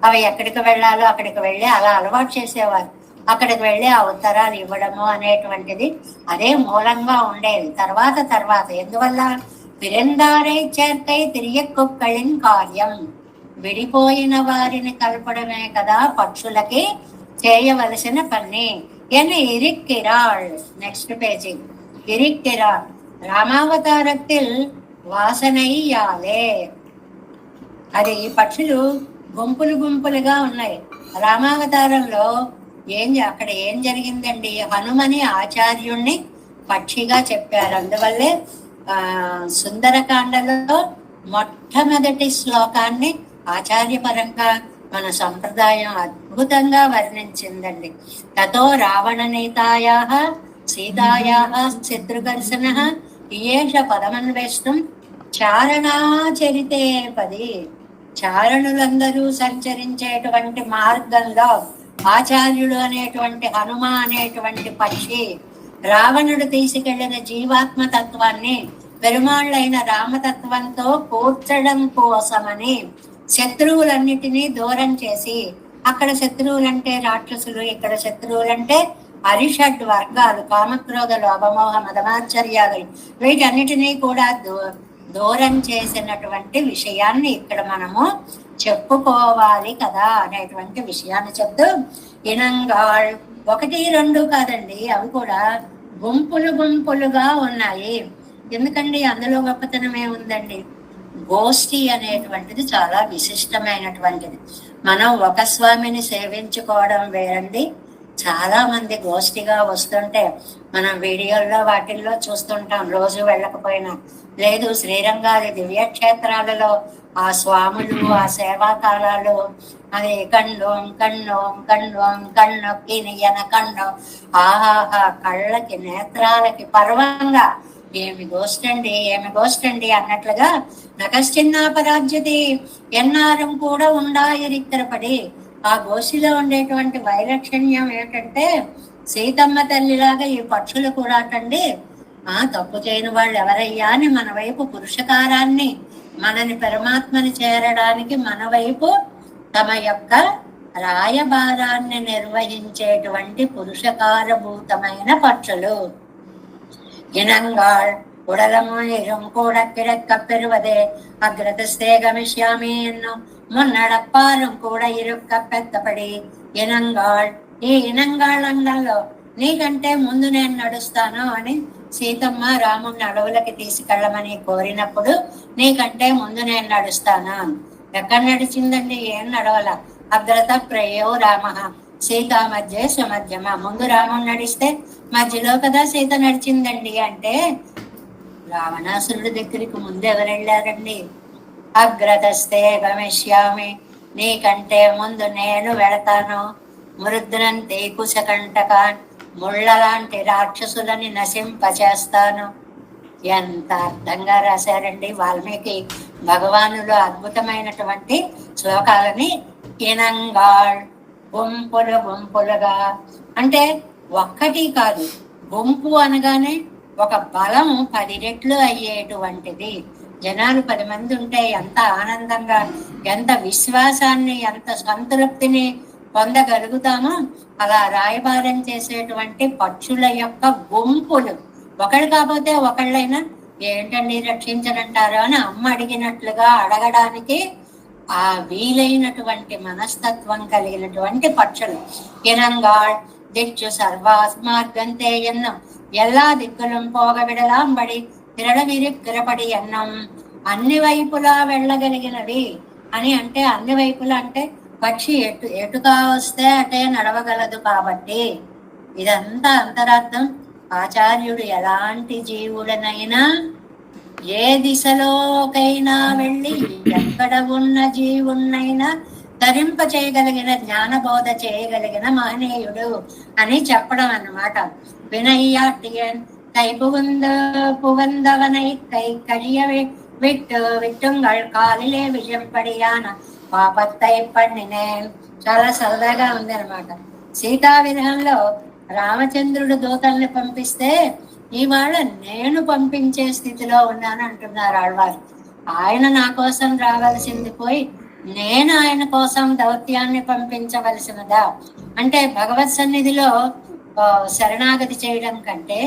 అవి ఎక్కడికి వెళ్ళాలో అక్కడికి వెళ్ళి అలా అలవాటు చేసేవారు. అక్కడికి వెళ్ళి ఆ ఉత్తరాలు ఇవ్వడము అనేటువంటిది అదే మూలంగా ఉండేది. తర్వాత ఎందువల్ల? పిరందారై చేర్కై తిరియక్కుక్కళిన్ కార్యం. విడిపోయిన వారిని కలపడమే కదా పక్షులకి చేయవలసిన పని. ఇరిక్కిరాళ్. Next page. ఇరిక్కిరాళ్ రామావతారத்தில் వాసనయ్యాలే. అది ఈ పక్షులు గుంపులుగా ఉన్నాయి. రామావతారంలో అక్కడ ఏం జరిగిందండి? హనుమని ఆచార్యుణ్ణి పక్షిగా చెప్పారు. అందువల్లే సుందరకాండలో మొట్టమొదటి శ్లోకాన్ని ఆచార్యపరంగా మన సంప్రదాయం అద్భుతంగా వర్ణించిందండి. తతో రావణ నీతాయాః సీతాయాః శత్రుఘర్షణః ఇయేష పదమన్వేష్టం చారణాచరితే పది. చారణులందరూ సంచరించేటువంటి మార్గంలో ఆచార్యుడు అనేటువంటి హనుమ అనేటువంటి పక్షి రావణుడు తీసుకెళ్లిన జీవాత్మ తత్వాన్ని పెరుమాళ్ళైన రామతత్వంతో కూర్చడం కోసమని శత్రువులన్నిటినీ దూరం చేసి, అక్కడ శత్రువులంటే రాక్షసులు, ఇక్కడ శత్రువులంటే అరిషడ్ వర్గాలు, కామక్రోధ లోభమోహ మదమాశ్చర్యాలు, వీటన్నిటినీ కూడా దూరం చేసినటువంటి విషయాన్ని ఇక్కడ మనము చెప్పుకోవాలి కదా అనేటువంటి విషయాన్ని చెప్తూ, ఇనంగాళ్ 1, 2 కాదండి, అవి కూడా గుంపులుగా ఉన్నాయి. ఎందుకండి? అందులో గొప్పతనం ఏముందండి? గోష్ఠి అనేటువంటిది చాలా విశిష్టమైనటువంటిది. మనం ఒక స్వామిని సేవించుకోవడం వేరండి, చాలా మంది గోష్ఠిగా వస్తుంటే మనం వీడియోల్లో వాటిల్లో చూస్తుంటాం. రోజు వెళ్ళకపోయినా లేదు, శ్రీరంగాది దివ్యక్షేత్రాలలో ఆ స్వాములు, ఆ సేవాకాలాలు, అది కన్నొక్కి నియన కన్ను, ఆహాహా, కళ్ళకి నేత్రాలకి పర్వంగా ఏమి గోష్టండి అన్నట్లుగా నకశ్చిన్నాపరాజ్యతి ఎన్నారం కూడా ఉండాయరిక్కరపడి. ఆ గోష్ఠిలో ఉండేటువంటి వైలక్షణ్యం ఏంటంటే, సీతమ్మ తల్లిలాగా ఈ పక్షులు కూడా అండి, తప్పు చేయని వాళ్ళు ఎవరయ్యా అని మన వైపు పురుషకారాన్ని, మనని పరమాత్మని చేరడానికి మన వైపు తమ యొక్క రాయబారాన్ని నిర్వహించేటువంటి పురుషకారభూతమైన పక్షులు. ఇనంగాళ్ ఉడలమునిరం కూడా కిడక్కపెరువదే అగ్రతస్తే గమిష్యామి ఎన్నో మొన్నడప్పారం కూడా ఇరుక్క పెద్దపడి. ఇనంగాళ్, ఈ ఇనంగాళ్ళంగంలో నీకంటే ముందు నేను నడుస్తాను అని సీతమ్మ రాముడిని అడవులకి తీసుకెళ్ళమని కోరినప్పుడు, నీకంటే ముందు నేను నడుస్తాను. ఎక్కడ నడిచిందండి? ఏం నడవల. అగ్రత ప్రయో రామ సీతా మధ్య సుమధ్యమ. ముందు రాముడు నడిస్తే మధ్యలో కదా సీత నడిచిందండి. అంటే రావణాసురుడి దగ్గరికి ముందు ఎవరు వెళ్ళారండి? అగ్రతస్తే గమిష్యామి, నీకంటే ముందు నేను వెళతాను. మృద్రంతే కుశకంటకాన్, ముళ్ళ లాంటి రాక్షసులని నశింపచేస్తాను. ఎంత అర్థంగా రాశారండి వాల్మీకి భగవానులు అద్భుతమైనటువంటి శ్లోకాలని. ఇనంగాళ్, గుంపులు గుంపులుగా అంటే ఒక్కటి కాదు, గుంపు అనగానే ఒక బలం 10 రెట్లు అయ్యేటువంటిది. జనాలు 10 మంది ఉంటే ఎంత ఆనందంగా, ఎంత విశ్వాసాన్ని, ఎంత సంతృప్తిని పొందగలుగుతామో అలా రాయబారం చేసేటువంటి పక్షుల యొక్క గుంపులు. ఒకళ్ళు కాకపోతే ఒకళ్ళైనా ఏంటండి రక్షించనంటారు అని అమ్మ అడిగినట్లుగా అడగడానికి ఆ వీలైనటువంటి మనస్తత్వం కలిగినటువంటి పక్షులు. ఇనంగాళ్ దిచ్చు సర్వాస్మార్గంతే ఎన్నం, எல்லா దిక్కులం పోగ విడలాంబడి తిరడవిరిక్కిరపడి ఎన్నం. అన్ని వైపులా వెళ్ళగలిగినవి అని అంటే, అన్ని వైపులా అంటే పక్షి ఎటుగా వస్తే అటే నడవగలదు కాబట్టి. ఇదంతా అంతరార్థం. ఆచార్యుడు ఎలాంటి జీవుడనైనా ఏ దిశలోకైనా వెళ్ళి ఎక్కడ ఉన్న జీవున్నైనా ధరింప చేయగలిగిన, జ్ఞానబోధ చేయగలిగిన మహనీయుడు అని చెప్పడం అన్నమాట. వినయ్యాటియన్ కై పుగందవనై కై కழிయవే విట్టు విట్టుంగళ్ కాలిలే విజయం పడియాన పాపత్తై పండినే. చాలా సరదాగా ఉంది అనమాట. సీతా విరహంలో రామచంద్రుడు దూతల్ని పంపిస్తే ఇవాళ నేను పంపించే స్థితిలో ఉన్నాను అంటున్నారు ఆళ్వారు. ఆయన నా కోసం రావలసింది పోయి నేను ఆయన కోసం దౌత్యాన్ని పంపించవలసినదా? అంటే భగవత్ సన్నిధిలో శరణాగతి చేయడం కంటే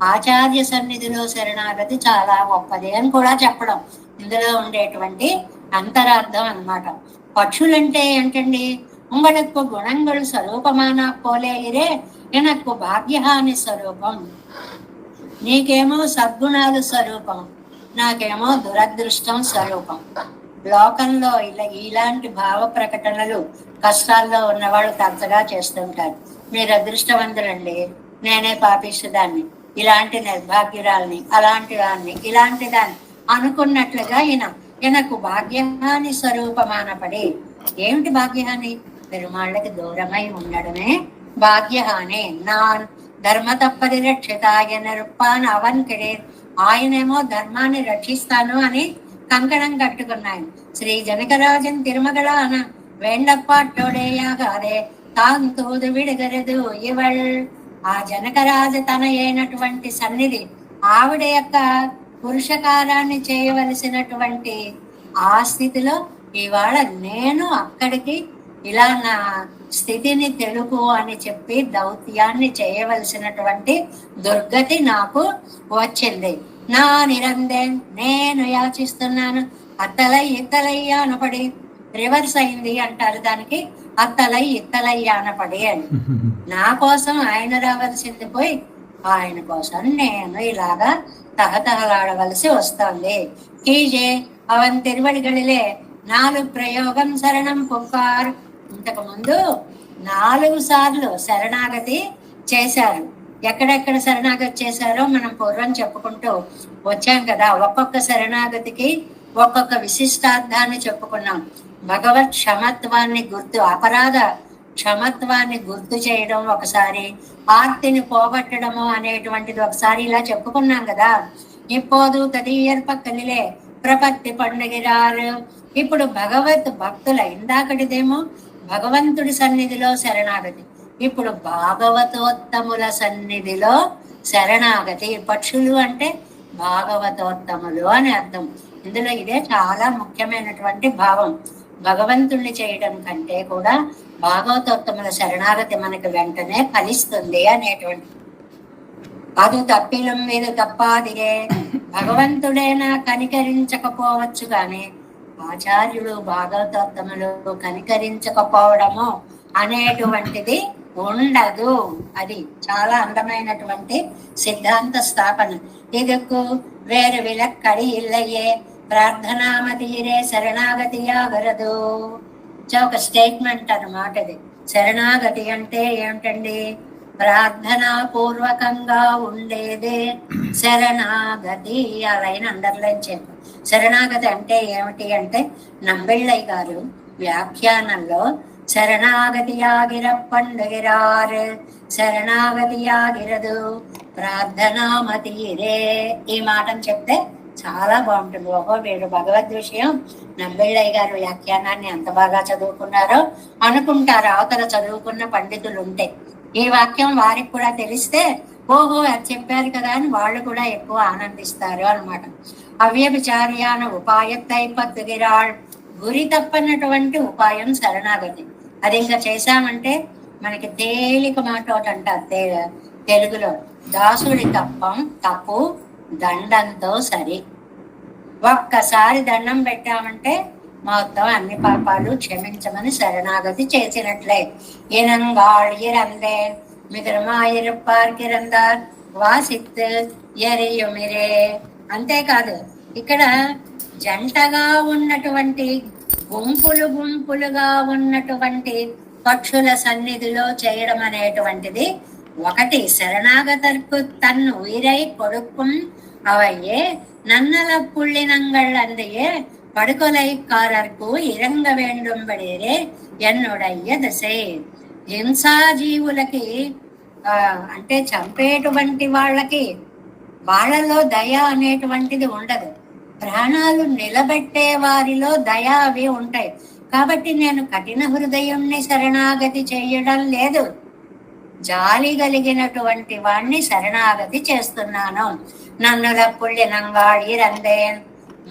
ఆచార్య సన్నిధిలో శరణాగతి చాలా గొప్పది అని కూడా చెప్పడం ఇందులో ఉండేటువంటి అంతరార్థం అన్నమాట. పక్షులంటే ఏంటండి? உங்களுக்கு గుణంగళు స్వరూపమాన పోలేగిరే, ఎనక్కు భాగ్యహాని స్వరూపం. నీకేమో సద్గుణాలు స్వరూపం, నాకేమో దురదృష్టం స్వరూపం. లోకంలో ఇలాంటి భావ ప్రకటనలు కష్టాల్లో ఉన్నవాళ్ళు తరచుగా చేస్తుంటారు. మీరు అదృష్టవంతులండి, నేనే పాపిస్తుదాన్ని, ఇలాంటి నిర్భాగ్యురాల్ని, అలాంటి దాన్ని, ఇలాంటి దాన్ని అనుకున్నట్లుగా ఈయనకు భాగ్యహాని స్వరూపమానపడి. ఏమిటి భాగ్యహాని? పెరుమాళ్ళకి దూరమై ఉండడమే భాగ్యహాని. నాన్ ధర్మ తప్పది రక్షితాయ నిరుపాన్ అవన్ కిడేర్. ఆయనేమో ధర్మాన్ని రక్షిస్తాను అని కంకణం కట్టుకున్నాను. శ్రీ జనకరాజన్ తిరుమగళాన వేండపాట్టోడేయాగారే తాన్ తూదు విడగరదు ఇవళ్. ఆ జనకరాజ తన అయినటువంటి సన్నిధి, ఆవిడ యొక్క పురుషకారాన్ని చేయవలసినటువంటి ఆ స్థితిలో ఇవాళ నేను అక్కడికి ఇలా నా స్థితిని తెలుపు అని చెప్పి దౌత్యాన్ని చేయవలసినటువంటి దుర్గతి నాకు వచ్చింది. నా నిరందేన్, నేను యాచిస్తున్నాను. అత్తలై ఇత్తలయ్య అనపడి రివర్స్ అయింది అంటారు దానికి, అత్తలై ఇత్తలయ్య అనపడి అని. నా కోసం ఆయన రావలసింది పోయి ఆయన కోసం నేను ఇలాగా తహతహలాడవలసి వస్తుంది. కీజే అవన్ తిరువడిగడిలే 4 ప్రయోగం శరణం పుకార్. ఇంతకు ముందు 4 సార్లు శరణాగతి చేశారు. ఎక్కడెక్కడ శరణాగతి చేశారో మనం పూర్వం చెప్పుకుంటూ వచ్చాం కదా. ఒక్కొక్క శరణాగతికి ఒక్కొక్క విశిష్టార్థాన్ని చెప్పుకున్నాం. భగవత్ క్షమత్వాన్ని అపరాధ క్షమత్వాన్ని గుర్తు చేయడం ఒకసారి, ఆర్తిని పోగొట్టడము అనేటువంటిది ఒకసారి ఇలా చెప్పుకున్నాం కదా. ఇప్పోదు తదీయర్ పక్కలిలే ప్రపత్తి పండుగిరారు. ఇప్పుడు భగవత్ భక్తుల, ఇందాకటిదేమో భగవంతుడి సన్నిధిలో శరణాగతి, ఇప్పుడు భాగవతోత్తముల సన్నిధిలో శరణాగతి. పక్షులు అంటే భాగవతోత్తములు అని అర్థం. ఇందులో ఇదే చాలా ముఖ్యమైనటువంటి భావం. భగవంతుణ్ణి చేయడం కంటే కూడా భాగవతోత్తముల శరణాగతి మనకి వెంటనే ఫలిస్తుంది అనేటువంటి. అది తప్పిలం మీద తప్పాదిగే. భగవంతుడైనా కనికరించకపోవచ్చు కానీ ఆచార్యుడు భాగవతోత్తములు కనికరించకపోవడము అనేటువంటిది ఉండదు. అది చాలా అందమైనటువంటి సిద్ధాంత స్థాపన. ఇదకు వేరు విలక్కడి ఇల్లయ్యే ప్రార్థనామతీరే శరణాగతియాగరదు. ఒక స్టేట్మెంట్ అన్నమాట ఇది. శరణాగతి అంటే ఏమిటండి? ప్రార్థనా పూర్వకంగా ఉండేదే శరణాగతి. ఆ లైన్ అండర్లైన్ చేయండి. శరణాగతి అంటే ఏమిటి అంటే, నంబిళ్ళయ్య గారు వ్యాఖ్యానంలో శరణాగతియాగిర పండుగిరారు, శరణాగతియాగిరదు ప్రార్థనామతీరే, ఈ మాటను చెప్తే చాలా బాగుంటుంది. ఓహో, వీడు భగవద్ విషయం నంబిళ్ళయ్య గారు వ్యాఖ్యానాన్ని ఎంత బాగా చదువుకున్నారో అనుకుంటారు అవతల చదువుకున్న పండితులు ఉంటే. ఈ వాక్యం వారికి కూడా తెలిస్తే ఓహో అది చెప్పారు కదా అని వాళ్ళు కూడా ఎక్కువ ఆనందిస్తారు అన్నమాట. అవ్యభిచార్యాన ఉపాయత్తై పత్తుగిరాళ్, గురి తప్పనటువంటి ఉపాయం శరణాగతి. అది ఇంకా చేశామంటే మనకి తేలిక మాట ఒకటి అంటారు తెలుగులో, దాసుడి తప్పు దండంతో సరి. ఒక్కసారి దండం పెట్టామంటే మొత్తం అన్ని పాపాలు క్షమించమని శరణాగతి చేసినట్లే. ఇనంగాళ్ ఇరందే మిగరమాయిరప్పార్కిరందార్ వాసిత్ ఎరియుమిరే. అంతేకాదు, ఇక్కడ జంటగా ఉన్నటువంటి గుంపులుగా ఉన్నటువంటి పక్షుల సన్నిధిలో చేయడం అనేటువంటిది ఒకటి. శరణాగతర్కు తన్ను ఉయిరై కొడుక్కుం అவையே நன்னல புள்ளினங்கள் அந்தையே పడుకొలైకారర్కు ఇరంగ వేండుంబడేరే ఎన్నుడయ్య దశే. హింసాజీవులకి అంటే చంపేటువంటి వాళ్ళకి వాళ్ళలో దయ అనేటువంటిది ఉండదు. ప్రాణాలు నిలబెట్టే వారిలో దయ అవి ఉంటాయి. కాబట్టి నేను కఠిన హృదయంని శరణాగతి చేయడం లేదు, జాలి కలిగినటువంటి వాణ్ణి శరణాగతి చేస్తున్నాను. నన్నుల పుళ్ళినంగాళి రందేన్,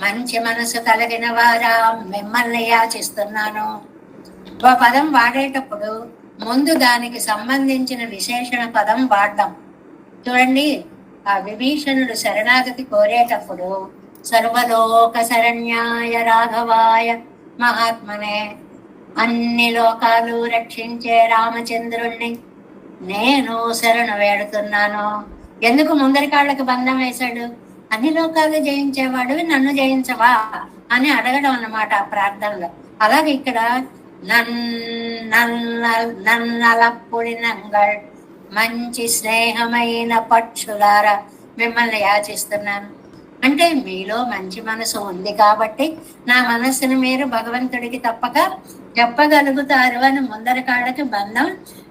మంచి మనసు కలిగిన వారా మిమ్మల్ని యాచిస్తున్నాను. ఒక పదం వాడేటప్పుడు ముందు దానికి సంబంధించిన విశేషణ పదం వాడడం. చూడండి, ఆ విభీషణుడు శరణాగతి కోరేటప్పుడు సర్వలోక శరణ్యాయ రాఘవాయ మహాత్మనే, అన్ని లోకాలు రక్షించే రామచంద్రుణ్ణి నేను శరణు వేడుతున్నాను. ఎందుకు ముందరి కాళ్ళకి బంధం వేశాడు? అన్ని లోకాలు జయించేవాడు నన్ను జయించవా అని అడగడం అన్నమాట ఆ ప్రార్థనలో. అలాగే ఇక్కడ నన్నలప్పుడినంగళ్, మంచి స్నేహమైన పక్షులారా మిమ్మల్ని యాచిస్తున్నాను. అంటే మీలో మంచి మనసు ఉంది కాబట్టి నా మనస్సును మీరు భగవంతుడికి తప్పక చెప్పగలుగుతారు అని ముందర కాళ్ళకి బంధం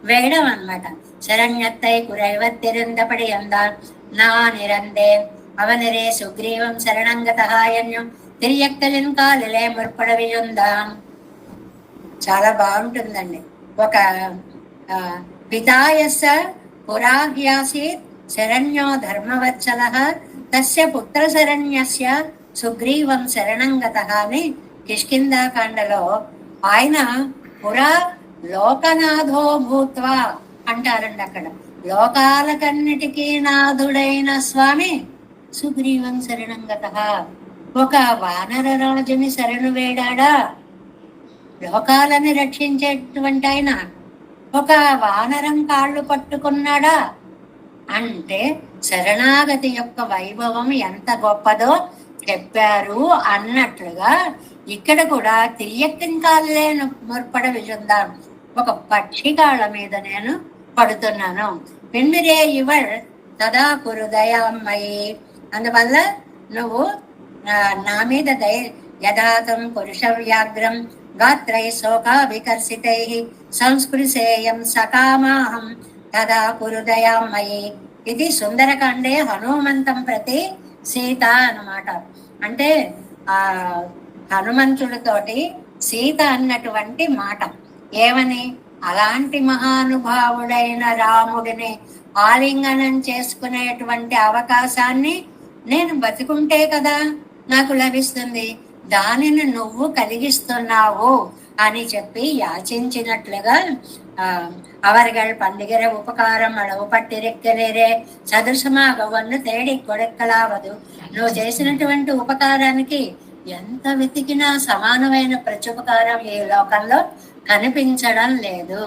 వేయడం అన్నమాట. శరణ్యత్తై కురైవత్తిరిందపడి ఎందాన్ నా నిరందే అవనిరే సుగ్రీవం శరణంగతహాయన్యం తిరియక్కలిన్ కాలిలే ముర్పడవియుందాం. చాలా బాగుంటుందండి. ఒక పితాయస్స పురాహ్యాసి శరణ్యో ధర్మవత్సలః తస్య పుత్ర శరణ్యస్య సుగ్రీవం శరణంగతః అని కిష్కింధాకాండలో ఆయన పురా లోకనాథో భూత్వా అంటారండి. అక్కడ లోకాలకన్నిటికీ నాథుడైన స్వామి సుగ్రీవం శరణంగతః. ఒక వానర రాజుని శరణు వేడాడా, లోకాలని రక్షించేటువంటి ఆయన ఒక వానరం కాళ్ళు పట్టుకున్నాడా అంటే శరణాగతి యొక్క వైభవం ఎంత గొప్పదో చెప్పారు అన్నట్లుగా ఇక్కడ కూడా తిరియక్కిన కాళ్ళే ముర్పడ విజుందాం, ఒక పక్షి కాళ్ళ మీద నేను పడుతున్నాను. పిన్మిరే ఇవర్ తదా కురు దయామయి, అందువల్ల నువ్వు నా మీద యథాతం పురుష వ్యాఘ్రం గాత్రై శోకా వికర్షితై సంస్పృశేయం సకామాహం తదా కురు దయామయి. ఇది సుందరకాండే హనుమంతం ప్రతి సీత అన్నమాట. అంటే ఆ హనుమంతుడితోటి సీత అన్నటువంటి మాట ఏమని, అలాంటి మహానుభావుడైన రాముడిని ఆలింగనం చేసుకునేటువంటి అవకాశాన్ని నేను బతికుంటే కదా నాకు లభిస్తుంది, దానిని నువ్వు కలిగిస్తున్నావు అని చెప్పి యాచించినట్లుగా அவர்கள் பண்டிகர ఉపకారం అడవు పట్టిరెక్కలేరే సదృశమాగవన్ను తేడి కొడెక్కలావదు. నువ్వు చేసినటువంటి ఉపకారానికి ఎంత వెతికినా సమానమైన ప్రత్యుపకారం ఈ లోకంలో కనిపించడం లేదు.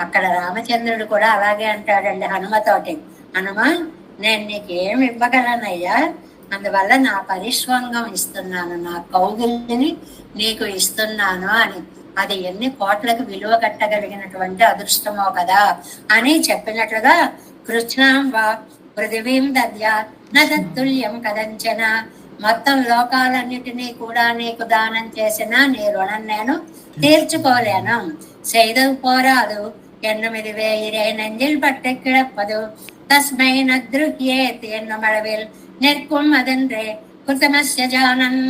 అక్కడ రామచంద్రుడు కూడా అలాగే అంటాడండి హనుమతోటి, హనుమ నేను నీకేం ఇవ్వగలనయ్యా, అందువల్ల నా పరిష్వంగం ఇస్తున్నాను, నా కౌగిలిని నీకు ఇస్తున్నాను అని. అది ఎన్ని కోట్లకు విలువ కట్టగలిగినటువంటి అదృష్టమో కదా అని చెప్పినట్లుగా కృష్ణాం వా పృథివీం దద్యా నతుల్యం కదంచన, మొత్తం లోకాలన్నిటినీ కూడా నీకు దానం చేసిన నీ రుణం నేను తీర్చుకోలేను. செய்தது போராது என்னுமிதுவே நெஞ்சில் பட்டு கிடப்பது தஸ்மை நத்ருஹ்யேத் என்னும் அளவில் நிற்கும் అదెంద్రే కృతమస్య జానన్.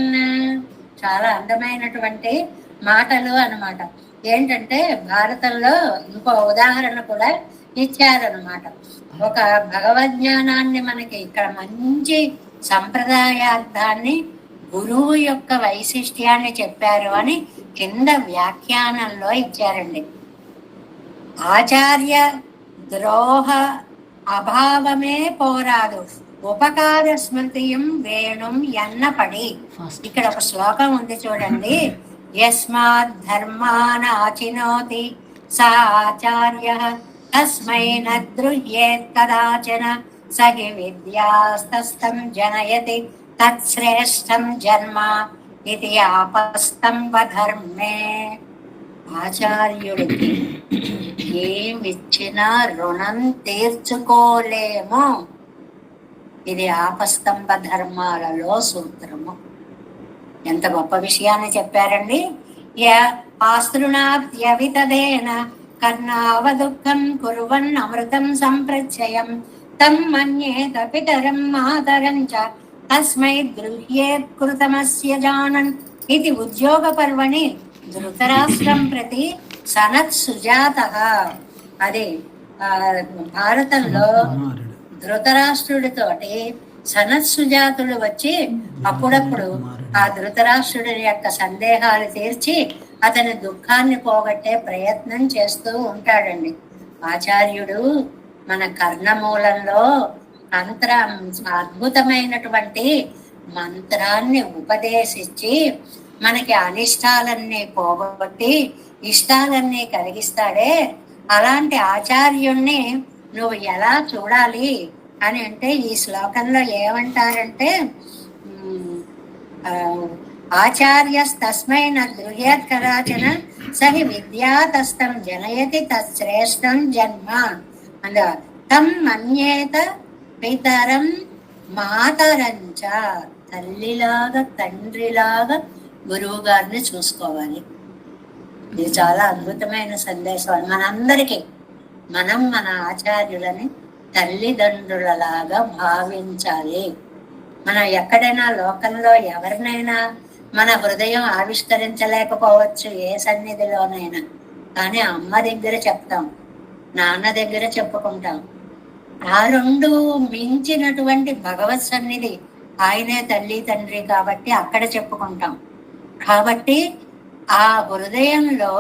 చాలా అందమైనటువంటి మాటలు అన్నమాట. ఏంటంటే భారతంలో ఇంకో ఉదాహరణ కూడా ఇచ్చారనమాట. ఒక భగవజ్ఞానాన్ని మనకి ఇక్కడ మంచి సంప్రదాయార్థాన్ని గురువు యొక్క వైశిష్ట్యాన్ని చెప్పారు అని కింద వ్యాఖ్యానంలో ఇచ్చారండి. ఆచార్య ద్రోహ అభావమే పోరాదు ఉపకార స్మృతియం వేణుం ఎన్నపడి. ఇక్కడ ఒక శ్లోకం ఉంది చూడండి. యస్మాత్ ధర్మానాచినోతి సా ఆచార్య తస్మై నద్రుహ్యేత్ కదాచన సహి విద్యాస్తస్తం జనయతి తత్శ్రేష్టం జన్మ ఇది ఆపస్తంభ ధర్మే. ఆచార్యుడికి ఏమిచ్చినా రుణం తీర్చుకోలేము. ఇది ఆపస్తంభ ధర్మాలలో సూత్రము. ఎంత గొప్ప విషయాన్ని చెప్పారండి. ఆస్తృణాద్యవితదేన కర్ణావ దుఃఖం కుర్వన్ అమృతం సంప్రచయం తం మన్యేత పితరం మాతరం చ తస్మై గృహ్యేత్ కృతమస్య జానన్ ఇది ఉద్యోగ పర్వణి ధృతరాష్ట్రం ప్రతి సనత్ సుజాత. అదే భారతంలో ధృతరాష్ట్రుడితోటి సనత్ సుజాతుడు వచ్చి అప్పుడప్పుడు ఆ ధృతరాష్ట్రుడి యొక్క సందేహాలు తీర్చి అతని దుఃఖాన్ని పోగొట్టే ప్రయత్నం చేస్తూ ఉంటాడండి. ఆచార్యుడు మన కర్ణమూలంలో అద్భుతమైనటువంటి మంత్రాన్ని ఉపదేశించి మనకి అనిష్టాలన్నీ పోగొట్టి ఇష్టాలన్నీ కలిగిస్తాడే, అలాంటి ఆచార్యుణ్ణి నువ్వు ఎలా చూడాలి అని అంటే ఈ శ్లోకంలో ఏమంటారంటే ఆచార్యస్తస్మై నృహ్యత్ కదాచన సహి విద్యాతస్తం జనయతి తశ్రేష్టం జన్మ అంద తం మన్యేత పితరం మాతరంచ. తల్లిలాగా తండ్రిలాగా గురువు గారిని చూసుకోవాలి. ఇది చాలా అద్భుతమైన సందేశం. మనందరికీ మనం మన ఆచార్యులని తల్లిదండ్రులలాగా భావించాలి. మనం ఎక్కడైనా లోకంలో ఎవరినైనా మన హృదయం ఆవిష్కరించలేకపోవచ్చు ఏ సన్నిధిలోనైనా, కానీ అమ్మ దగ్గర చెప్తాం, నాన్న దగ్గర చెప్పుకుంటాం. ఆ రెండు మించినటువంటి భగవత్ సన్నిధి ఆయనే తల్లి తండ్రి కాబట్టి అక్కడ చెప్పుకుంటాం. కాబట్టి ఆ హృదయంలో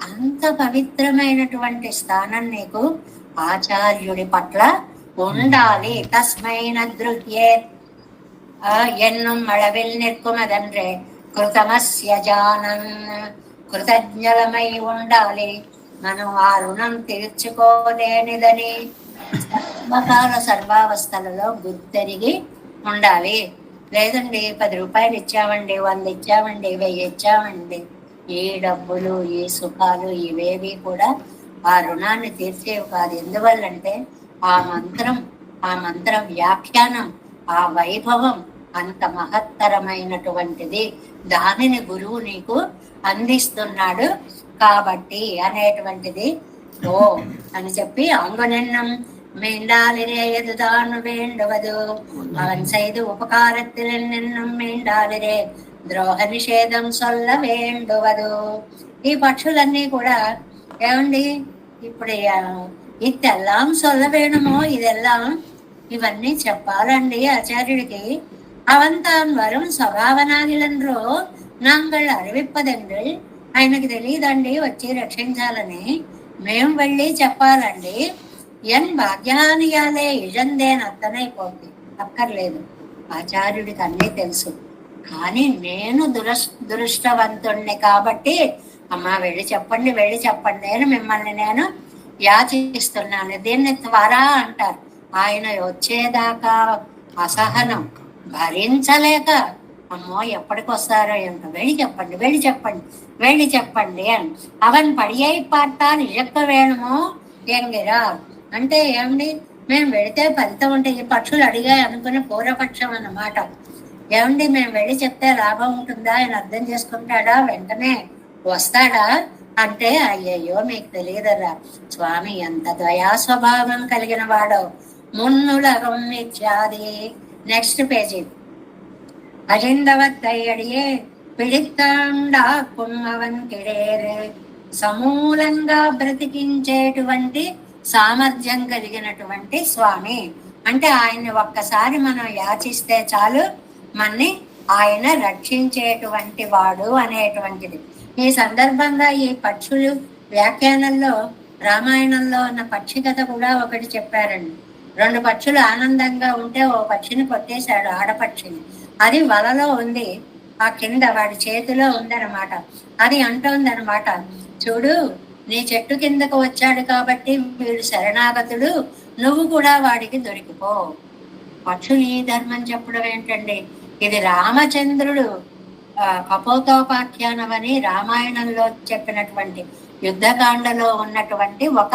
అంత పవిత్రమైనటువంటి స్థానం నీకు ఆచార్యుడి పట్ల ఉండాలి. తస్మై నద్రుహ్యేత్ ఎన్నుం అళవిల్ నిற்குமதன்றே కృతమస్య జానన్. కృతజ్ఞలమై ఉండాలి. మనం ఆ రుణం తీర్చుకోలేనిదని సర్వకాల సర్వావస్థలలో గుర్తెరిగి ఉండాలి. లేదండి 10 రూపాయలు ఇచ్చామండి, 100 ఇచ్చామండి, 1000 ఇచ్చామండి, ఈ డబ్బులు ఈ సుఖాలు ఇవేవి కూడా ఆ రుణాన్ని తీర్చేవి కాదు. ఎందువల్లంటే ఆ మంత్ర వ్యాఖ్యానం, ఆ వైభవం అంత మహత్తరమైనటువంటిది. దానిని గురువు నీకు అందిస్తున్నాడు కాబట్టి అనేటువంటిది ఓ అని చెప్పి అంగునెన్నం மீண்டாலிரே எதுதான் வேண்டுவது அவன் செய்து உபகாரத்தில் என்னும் மீண்டாలిరే ద్రోహ నిషేధం సొల్ల వేండువదు. ఈ పక్షులన్నీ కూడా ఏమండి ఇప్పుడు ఇదెల్లాం సొల్ల వేణుమో ఇదెల్లాం ఇవన్నీ చెప్పాలండి ఆచార్యుడికి. அவன் தான் வரும் స్వభావనాగిలెండ్రో నాంగళ్ అరివిప్పదెండ్రు. ఆయనకి తెలియదండి వచ్చి రక్షించాలని, మేము వెళ్ళి చెప్పాలండి. ఎన్ భాగ్యానియాలే ఇజందేని అత్తనైపోద్ది, అక్కర్లేదు. ఆచార్యుడికి అన్నీ తెలుసు. కానీ నేను దురదృష్టవంతుణ్ణి కాబట్టి అమ్మా వెళ్ళి చెప్పండి అని మిమ్మల్ని నేను యాచిస్తున్నాను. దీన్ని త్వరా అంటారు. ఆయన వచ్చేదాకా అసహనం భరించలేక అమ్మో ఎప్పటికి వస్తారో ఏంటో, వెళ్ళి చెప్పండి వెళ్ళి చెప్పండి వెళ్ళి చెప్పండి అని. అవన్ పడియై పార్తాల్ ఇழக்க వేణమో ఎంగిరార్ అంటే ఏమండి, మేము వెళితే ఫలితం ఉంటే ఈ పక్షులు అడిగాయి అనుకునే పూర్వపక్షం అన్నమాట. ఏమండి మేము వెళ్ళి చెప్తే లాభం ఉంటుందా, ఆయన అర్థం చేసుకుంటాడా, వెంటనే వస్తాడా అంటే, అయ్యయ్యో మీకు తెలియదరా స్వామి ఎంత దయా స్వభావం కలిగిన వాడో. మున్నులగం ఇత్యాది. Next page. అజిందవత్తయ్యడియే పిడిత్తాండాకుం అవన్ కిడేరే సమూలంగా బ్రతికించేటువంటి సామర్థ్యం కలిగినటువంటి స్వామి. అంటే ఆయన్ని ఒక్కసారి మనం యాచిస్తే చాలు మన్ని ఆయన రక్షించేటువంటి వాడు అనేటువంటిది. ఈ సందర్భంగా ఈ పక్షులు వ్యాఖ్యానంలో రామాయణంలో ఉన్న పక్షి కథ కూడా ఒకటి చెప్పారండి. 2 పక్షులు ఆనందంగా ఉంటే ఓ పక్షిని కొట్టేశాడు, ఆడపక్షిని. అది వలలో ఉంది, ఆ కింద వాడి చేతిలో ఉందన్నమాట. అది అంటోందనమాట, చూడు నీ చెట్టు కిందకు వచ్చాడు కాబట్టి వీడు శరణాగతుడు, నువ్వు కూడా వాడికి దొరికిపో. పక్షులు ఈ ధర్మం చెప్పడం ఏంటండి, ఇది రామచంద్రుడు కపోతోపాఖ్యానం అని రామాయణంలో చెప్పినటువంటి యుద్ధకాండలో ఉన్నటువంటి ఒక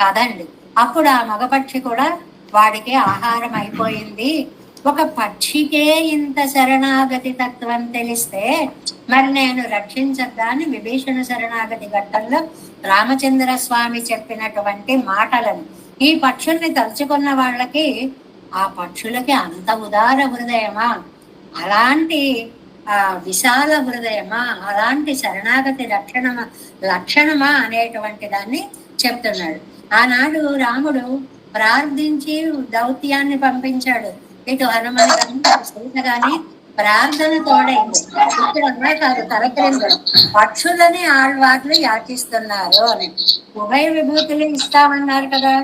కథ అండి. అప్పుడు ఆ మగపక్షి కూడా వాడికి ఆహారం అయిపోయింది. ఒక పక్షికే ఇంత శరణాగతి తత్వం తెలిస్తే మరి నేను రక్షించద్దా అని విభీషణ శరణాగతి ఘట్టంలో రామచంద్ర స్వామి చెప్పినటువంటి మాటలను ఈ పక్షుల్ని తలుచుకున్న వాళ్ళకి, ఆ పక్షులకి అంత ఉదార హృదయమా, అలాంటి విశాల హృదయమా, అలాంటి శరణాగతి లక్షణమా అనేటువంటి దాన్ని చెప్తున్నాడు. ఆనాడు రాముడు ప్రార్థించి దౌత్యాన్ని పంపించాడు. ఇటు హనుమని కానీ సీత గాని ప్రార్థన తోడైంది. ఇక్కడ కాదు తలక్రిందులు పక్షులని ఆళ్వార్లు యాచిస్తున్నారు అని. ఉభయ విభూతులు ఇస్తామన్నారు కదా,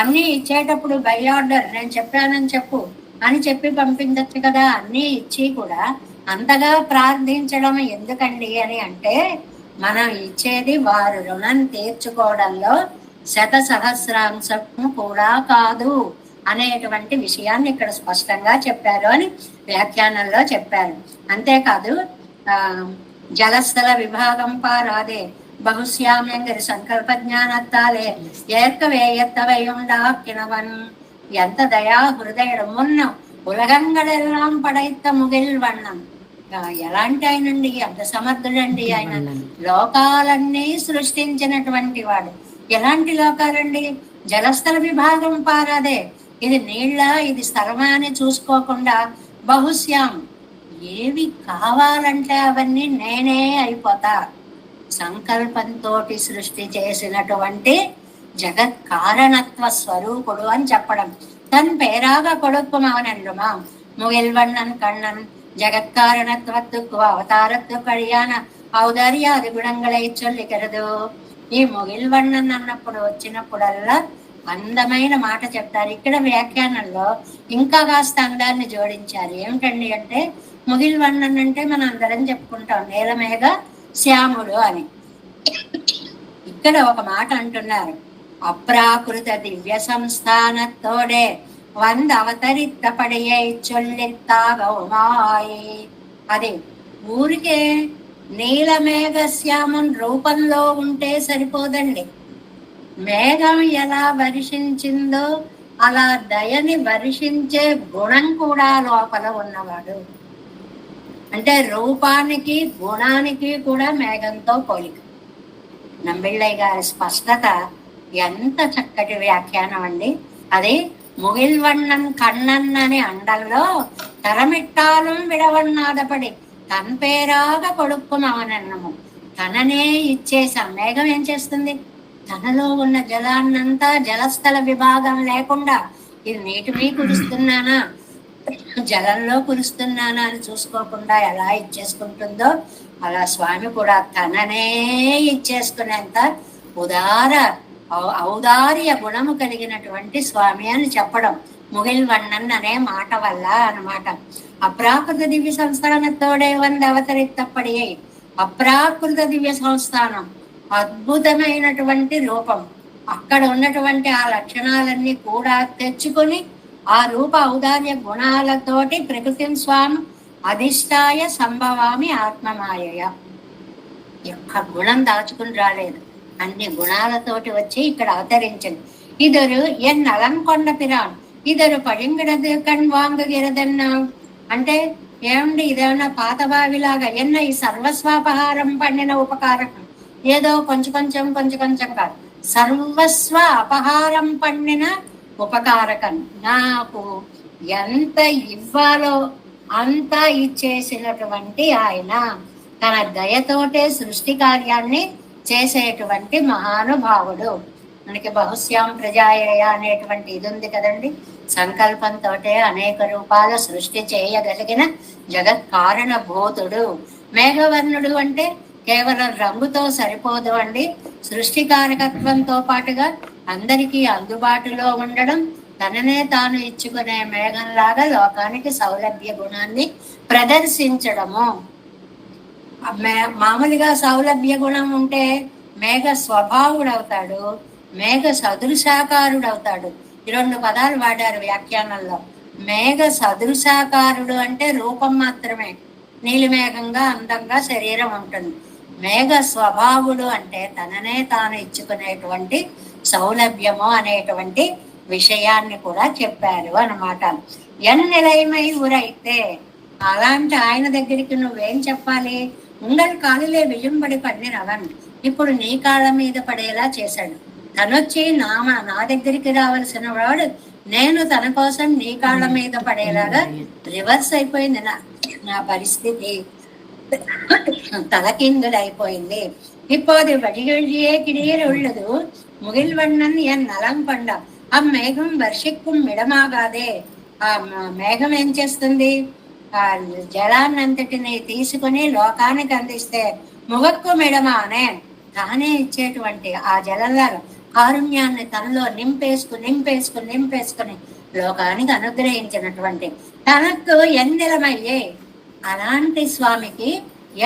అన్ని ఇచ్చేటప్పుడు బై ఆర్డర్ నేను చెప్పానని చెప్పు అని చెప్పి పంపించచ్చు కదా. అన్ని ఇచ్చి కూడా అంతగా ప్రార్థించడం ఎందుకండి అని అంటే, మనం ఇచ్చేది వారు రుణం తీర్చుకోవడంలో 100 సహస్రాంశం కూడా కాదు అనేటువంటి విషయాన్ని ఇక్కడ స్పష్టంగా చెప్పారు అని వ్యాఖ్యానంలో చెప్పారు. అంతేకాదు జలస్థల విభాగం పారాదే బహుశ్యామ్యంగరి సంకల్ప జ్ఞానత్తాలే ఏర్కవేయత్తవయుండా కిణవన్ ఎంత దయా హృదయుడు మున్న ఉలగంగళెల్లాం పడైత్త ముగిల్ వண்ணం. ఎలాంటి ఆయనండి, ఎంత సమర్థుడండి ఆయన. లోకాలన్నీ సృష్టించినటువంటి వాడు. ఎలాంటి లోకాలండి, జలస్థల విభాగం పారాదే, ఇది నీళ్ళ ఇది స్థలమా అని చూసుకోకుండా బహుశ్యాం ఏవి కావాలంటే అవన్నీ నేనే అయిపోతా, సంకల్పంతో సృష్టి చేసినటువంటి జగత్ కారణత్వ స్వరూపుడు అని చెప్పడం. తన్ పేరాగా కొడుకు మవనెన్రుమా ముగిల్వണ്ണన్ కണ്ണన్ జగత్కారణత్వత్తుకు అవతారత్తు కళ్యాణ ఔదార్యాది గుణంగళై చొల్లికరదు. ఈ ముగిల్వಣ್ಣన్ అన్నప్పుడు వచ్చినప్పుడల్లా అందమైన మాట చెప్తారు. ఇక్కడ వ్యాఖ్యానంలో ఇంకా కాస్త అందాన్ని జోడించారు. ఏమిటండి అంటే, ముగిల్వಣ್ಣన్ అంటే మనం అందరం చెప్పుకుంటాం నీలమేఘ శ్యాముడు అని. ఇక్కడ ఒక మాట అంటున్నారు, అప్రాకృత దివ్య సంస్థానతోడే వంద అవతరిత్తపడియై చొల్లిత్తాగౌమాయి. అది ఊరికే నీలమేఘ శ్యామున్ రూపంలో ఉంటే సరిపోదండి. మేఘం ఎలా వర్షించిందో అలా దయని వర్షించే గుణం కూడా లోపల ఉన్నవాడు. అంటే రూపానికి గుణానికి కూడా మేఘంతో పోలిక. నంబిళ్ళయ్య గారి స్పష్టత ఎంత చక్కటి వ్యాఖ్యానం అండి. అది ముగిల్వಣ್ಣం కണ്ണన్ అనే అండంలో తరమిట్టాలం విడవన్నాదపడి తన పేరాగా కొడుక్కుమవనన్నము. తననే ఇచ్చేసాం. మేఘం ఏం చేస్తుంది, తనలో ఉన్న జలాన్నంతా జలస్థల విభాగం లేకుండా ఇది నీటి మీద కురుస్తున్నానా జలంలో కురుస్తున్నానా అని చూసుకోకుండా ఎలా ఇచ్చేసుకుంటుందో అలా స్వామి కూడా తననే ఇచ్చేసుకునేంత ఔదార్య గుణము కలిగినటువంటి స్వామి అని చెప్పడం ముగిల్వಣ್ಣన్ అనే మాట వల్ల అన్నమాట. అప్రాకృత దివ్య సంస్థానతోడే వంద అవతరిత్తపడి, అప్రాకృత దివ్య సంస్థానం అద్భుతమైనటువంటి రూపం. అక్కడ ఉన్నటువంటి ఆ లక్షణాలన్నీ కూడా తెచ్చుకొని ఆ రూప ఔదార్య గుణాలతోటి ప్రకృతిని స్వామి అధిష్టాయ సంభవామి ఆత్మమాయయ. యొక్క గుణం దాచుకుని రాలేదు, అన్ని గుణాలతోటి వచ్చి ఇక్కడ అవతరించింది. ఇదరు ఎన్ నలంకొండ పిరాన్ ఇదరు పడింగిడదు కణ్ వాంగగిరదన్నా. అంటే ఏమండి, ఇదేమన్నా పాతబావిలాగా ఎన్న ఈ సర్వస్వాపహారం పండిన ఉపకారకం, ఏదో కొంచెం కొంచెం కాదు, సర్వస్వ అపహారం పండిన ఉపకారకం. నాకు ఎంత ఇవ్వాలో అంతా ఇచ్చేసినటువంటి ఆయన, తన దయతోటే సృష్టి కార్యాన్ని చేసేటువంటి మహానుభావుడు. మనకి బహుశ్యాం ప్రజాయ అనేటువంటి ఇది ఉంది కదండి, సంకల్పంతో అనేక రూపాల సృష్టి చేయగలిగిన జగత్ కారణభూతుడు. మేఘవర్ణుడు అంటే కేవలం రంగుతో సరిపోదు అండి, సృష్టి కారకత్వంతో పాటుగా అందరికీ అందుబాటులో ఉండడం, తననే తాను ఇచ్చుకునే మేఘంలాగా లోకానికి సౌలభ్య గుణాన్ని ప్రదర్శించడము. మామూలుగా సౌలభ్య గుణం ఉంటే మేఘ స్వభావుడు అవుతాడు, మేఘ సదృశాకారుడు అవుతాడు. ఈ 2 పదాలు వాడారు వ్యాఖ్యానంలో. మేఘ సదృశాకారుడు అంటే రూపం మాత్రమే, నీలిమేఘంగా అందంగా శరీరం ఉంటుంది. మేఘ స్వభావుడు అంటే తననే తాను ఇచ్చుకునేటువంటి సౌలభ్యము అనేటువంటి విషయాన్ని కూడా చెప్పారు అన్నమాట. ఎన్నెలైమై ఊరైతే, అలాంటి ఆయన దగ్గరికి నువ్వేం చెప్పాలి? ఉంగల్ కాలులే విజంబడి పడినవన్, ఇప్పుడు నీ కాళ్ళ మీద పడేలా చేశాడు. తనొచ్చి నా దగ్గరికి రావాల్సిన వాడు, నేను తన కోసం నీ కాళ్ళ మీద పడేలాగా రివర్స్ అయిపోయింది నా పరిస్థితి, తలకిందులైపోయింది. இப்போது வழிகளிலே கிளியர் உள்ளது முகில்வண்ணன் என் நலம் పండ. ఆ మేఘం వర్షిక్కుం మిడమాగాదే. ఆ మేఘం ఏం చేస్తుంది? ఆ జలాన్నంతటిని తీసుకుని లోకానికి అందిస్తే ముగక్కు మిడమానే, తానే ఇచ్చేటువంటి ఆ జలంలో కారుణ్యాన్ని తనలో నింపేసుకుని లోకానికి అనుగ్రహించినటువంటి తనకు ఎన్నెలమయ్యే. అలాంటి స్వామికి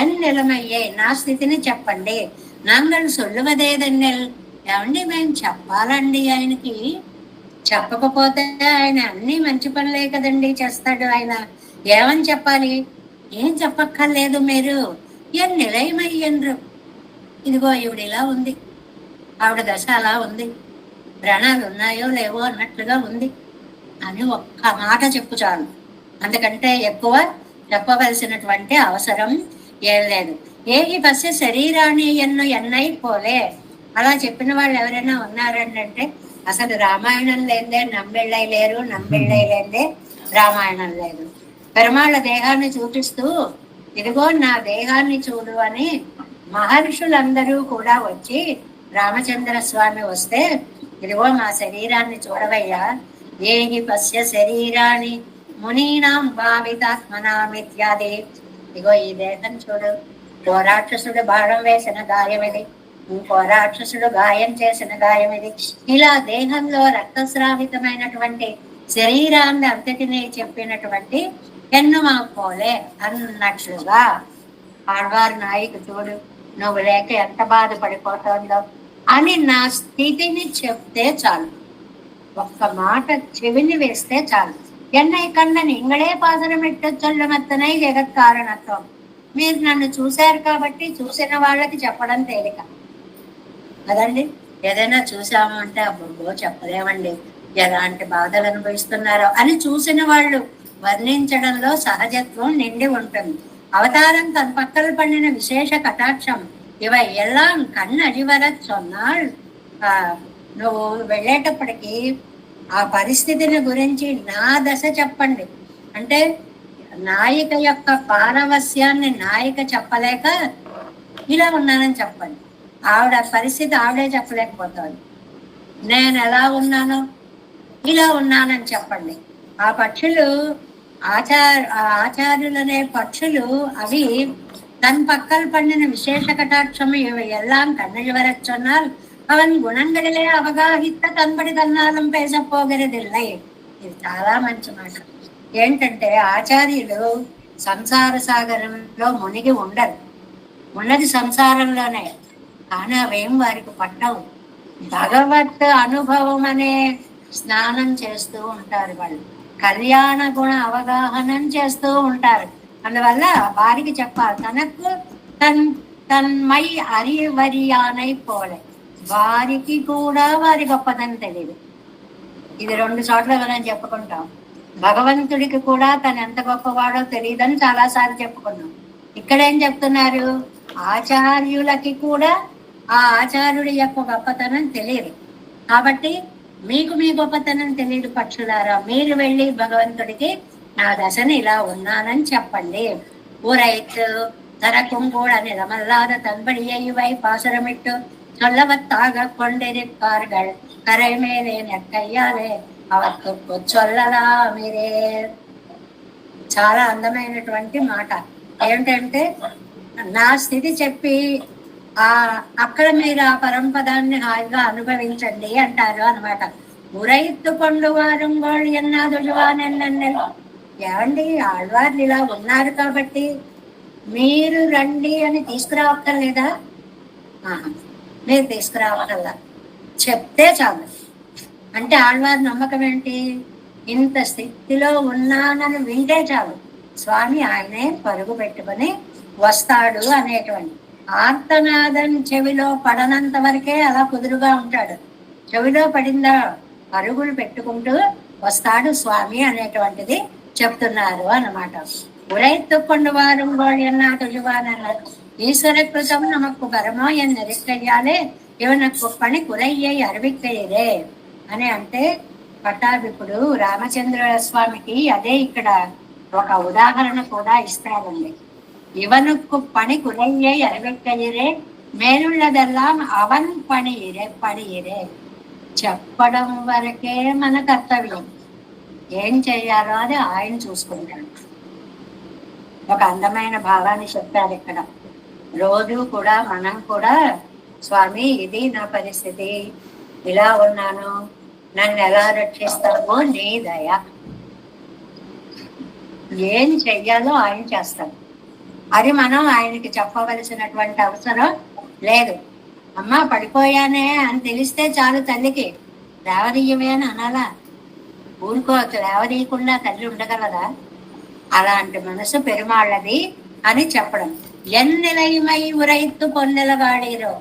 ఎన్నెలమయ్యే నా స్థితిని చెప్పండి. నాంగల్ సొల్లువదేదన్నెల్. ఏమండి, మేము చెప్పాలండి ఆయనకి? చెప్పకపోతే ఆయన అన్ని మంచి పనులే కదండి చేస్తాడు. ఆయన ఏమని చెప్పాలి? ఏం చెప్పక్కర్లేదు, మీరు ఎన్నెలయమయ్యండ్రు. ఇదిగో ఈవిడ ఇలా ఉంది, ఆవిడ దశ అలా ఉంది, ప్రాణాలు ఉన్నాయో లేవో అన్నట్లుగా ఉంది అని ఒక్క మాట చెప్పు చాలు, అందుకంటే ఎక్కువ చెప్పవలసినటువంటి అవసరం ఏం లేదు. ఏగి పశ్య శరీరాన్ని ఎన్నై పోలే. అలా చెప్పిన వాళ్ళు ఎవరైనా ఉన్నారంటే అసలు రామాయణం లేదే నమ్మిళ్ళై లేరు, నమ్మిళ్ళై లేదే రామాయణం లేదు. పెరుమాళ్ళ దేహాన్ని చూపిస్తూ ఇదిగో నా దేహాన్ని చూడు అని మహర్షులందరూ కూడా వచ్చి రామచంద్ర స్వామి వస్తే ఇదిగో మా శరీరాన్ని చూడవయ్యా. ఏగి పశ్య శరీరాన్ని మునీనాం భావితాత్మనామిత్యాది. ఇగో ఈ దేహం చూడు, ఓ రాక్షసుడు బాణం వేసిన గాయం ఇది, ఇంకో రాక్షసుడు గాయం చేసిన గాయం ఇది. ఇలా దేహంలో రక్తస్రావితమైనటువంటి శరీరాన్ని అంతటినీ చెప్పినటువంటి ఎన్నుమాపోలే అన్నట్లుగా ఆళ్వారు నాయకు చూడు, నువ్వు లేక ఎంత బాధపడిపోతుందో అని నా స్థితిని చెప్తే చాలు, ఒక్క మాట చెవిని వేస్తే చాలు. ఎన్నై కన్నా నింగళే పాసనమిట్టు చొల్లమెత్తనై జగత్ కారణత్వం. మీరు నన్ను చూశారు కాబట్టి చూసిన వాళ్ళకి చెప్పడం తేలిక కదండి. ఏదైనా చూసాము అంటే అప్పుడు చెప్పలేమండి ఎలాంటి బాధలు అనుభవిస్తున్నారో అని చూసిన వాళ్ళు వర్ణించడంలో సహజత్వం నిండి ఉంటుంది. అవతారం తన పక్కన పండిన విశేష కటాక్షం ఇవ ఎలా కన్నడివర చొన్నాళ్ళు. నువ్వు వెళ్ళేటప్పటికి ఆ పరిస్థితిని గురించి నా దశ చెప్పండి అంటే, నాయిక యొక్క పారవస్యాన్ని నాయిక చెప్పలేక ఇలా ఉన్నానని చెప్పండి. ఆవిడ పరిస్థితి ఆవిడే చెప్పలేకపోతుంది. నేను ఎలా ఉన్నానో ఇలా ఉన్నానని చెప్పండి. ఆ పక్షులు ఆచార్యులనే పక్షులు అవి తన పక్కన పండిన విశేష కటాక్షము ఎల్లాం కన్నయ్య వరచొన్నారు అవన్ గుణంగడిలే అవగాహిత కనబడి తన్నాలం పేసపోగరిదిల్లై. ఇది చాలా మంచి మాట. ఏంటంటే ఆచార్యులు సంసార సాగరంలో మునిగి ఉండరు, ఉన్నది సంసారంలోనే, కానీ అవేం వారికి పట్టవు. భగవత్ అనుభవం అనే స్నానం చేస్తూ ఉంటారు వాళ్ళు, కళ్యాణ గుణ అవగాహనం చేస్తూ ఉంటారు. అందువల్ల వారికి చెప్పాలి, తనకు తన్మై అరివరియానై పోలే, వారికి కూడా వారి గొప్పతనం తెలియదు. ఇది 2 చోట్ల మనం చెప్పుకుంటాం. భగవంతుడికి కూడా తను ఎంత గొప్పవాడో తెలియదని చాలాసార్లు చెప్పుకున్నాం. ఇక్కడ ఏం చెప్తున్నారు, ఆచార్యులకి కూడా ఆ ఆచార్యుడి యొక్క గొప్పతనం తెలియదు. కాబట్టి మీకు మీ గొప్పతనం తెలియదు పక్షులారా, మీరు వెళ్ళి భగవంతుడికి నా దశని ఇలా ఉన్నానని చెప్పండి. ఊరైతు தனக்கும் கூட நிலமல்லாத தன்படியை பாசுரமிட்டு சொல்லவத்தாக கொண்டிருப்பார்கள் கரை மேலே நெற்கையாலே அவருக்கு சொல்லలామిరే. చాలా అందమైనటువంటి మాట. ఏంటంటే నా స్థితి చెప్పి అక్కడ మీరు ఆ పరంపదాన్ని హాయిగా అనుభవించండి అంటారు అనమాట. ఉరైత్తు కొండు వారుంగోళ్ళు ఎన్నాదువానెన్నెన్నెలు. ఏమండి, ఆళ్వార్లు ఇలా ఉన్నారు కాబట్టి మీరు రండి అని తీసుకురావక్కర్లేదా? మీరు తీసుకురావక్కర్లా, చెప్తే చాలు. అంటే ఆళ్వారి నమ్మకం ఏంటి, ఇంత స్థితిలో ఉన్నానని వింటే చాలు, స్వామి ఆయనే పరుగు పెట్టుకొని వస్తాడు అనేటువంటి ఆర్తనాదం చెవిలో పడనంత వరకే అలా కుదురుగా ఉంటాడు. చెవిలో పడిందా పరుగులు పెట్టుకుంటూ వస్తాడు స్వామి అనేటువంటిది చెప్తున్నారు అన్నమాట. உரைத்துக்கொண்டு வாருங்கள் என்ன தொழுவானர்கள் ஈஸ்வர கிருதம் நமக்கு வரமో ఎన్నెరికయ్యాలే ఇవనకు పని కురయ్యై అరవిక్కయ్యరే అని. అంటే పట్టాభిపుడు రామచంద్ర స్వామికి అదే ఇక్కడ ఒక ఉదాహరణ కూడా ఇస్తారండి. ఇవనుకు పని కురయ్యై అరవిక్కయ్యరే మేలుள்ளదెల్లాం అవన్ పడియిరే. చెప్పడం వరకే మన కర్తవ్యం, ఏం చెయ్యాలో అది ఆయన చూసుకుంటాడు. ఒక అందమైన భావాన్ని చెప్పారు ఇక్కడ. రోజు కూడా మనం కూడా స్వామి ఇది నా పరిస్థితి, ఇలా ఉన్నాను, నన్ను ఎలా రక్షిస్తావో నీ దయ, ఏం చెయ్యాలో ఆయన చేస్తాడు. అది మనం ఆయనకి చెప్పవలసినటువంటి అవసరం లేదు. అమ్మా పడిపోయానే అని తెలిస్తే చాలు, తల్లికి లేవదీయమే అని అనాలా? ఊరుకోవచ్చు, లేవదీయకుండా తల్లి ఉండగలదా? అలాంటి మనసు పెరుమాళ్ళది అని చెప్పడం. ఎన్నెలైమై ఉరైత్తు పొన్నెలగాడీరో,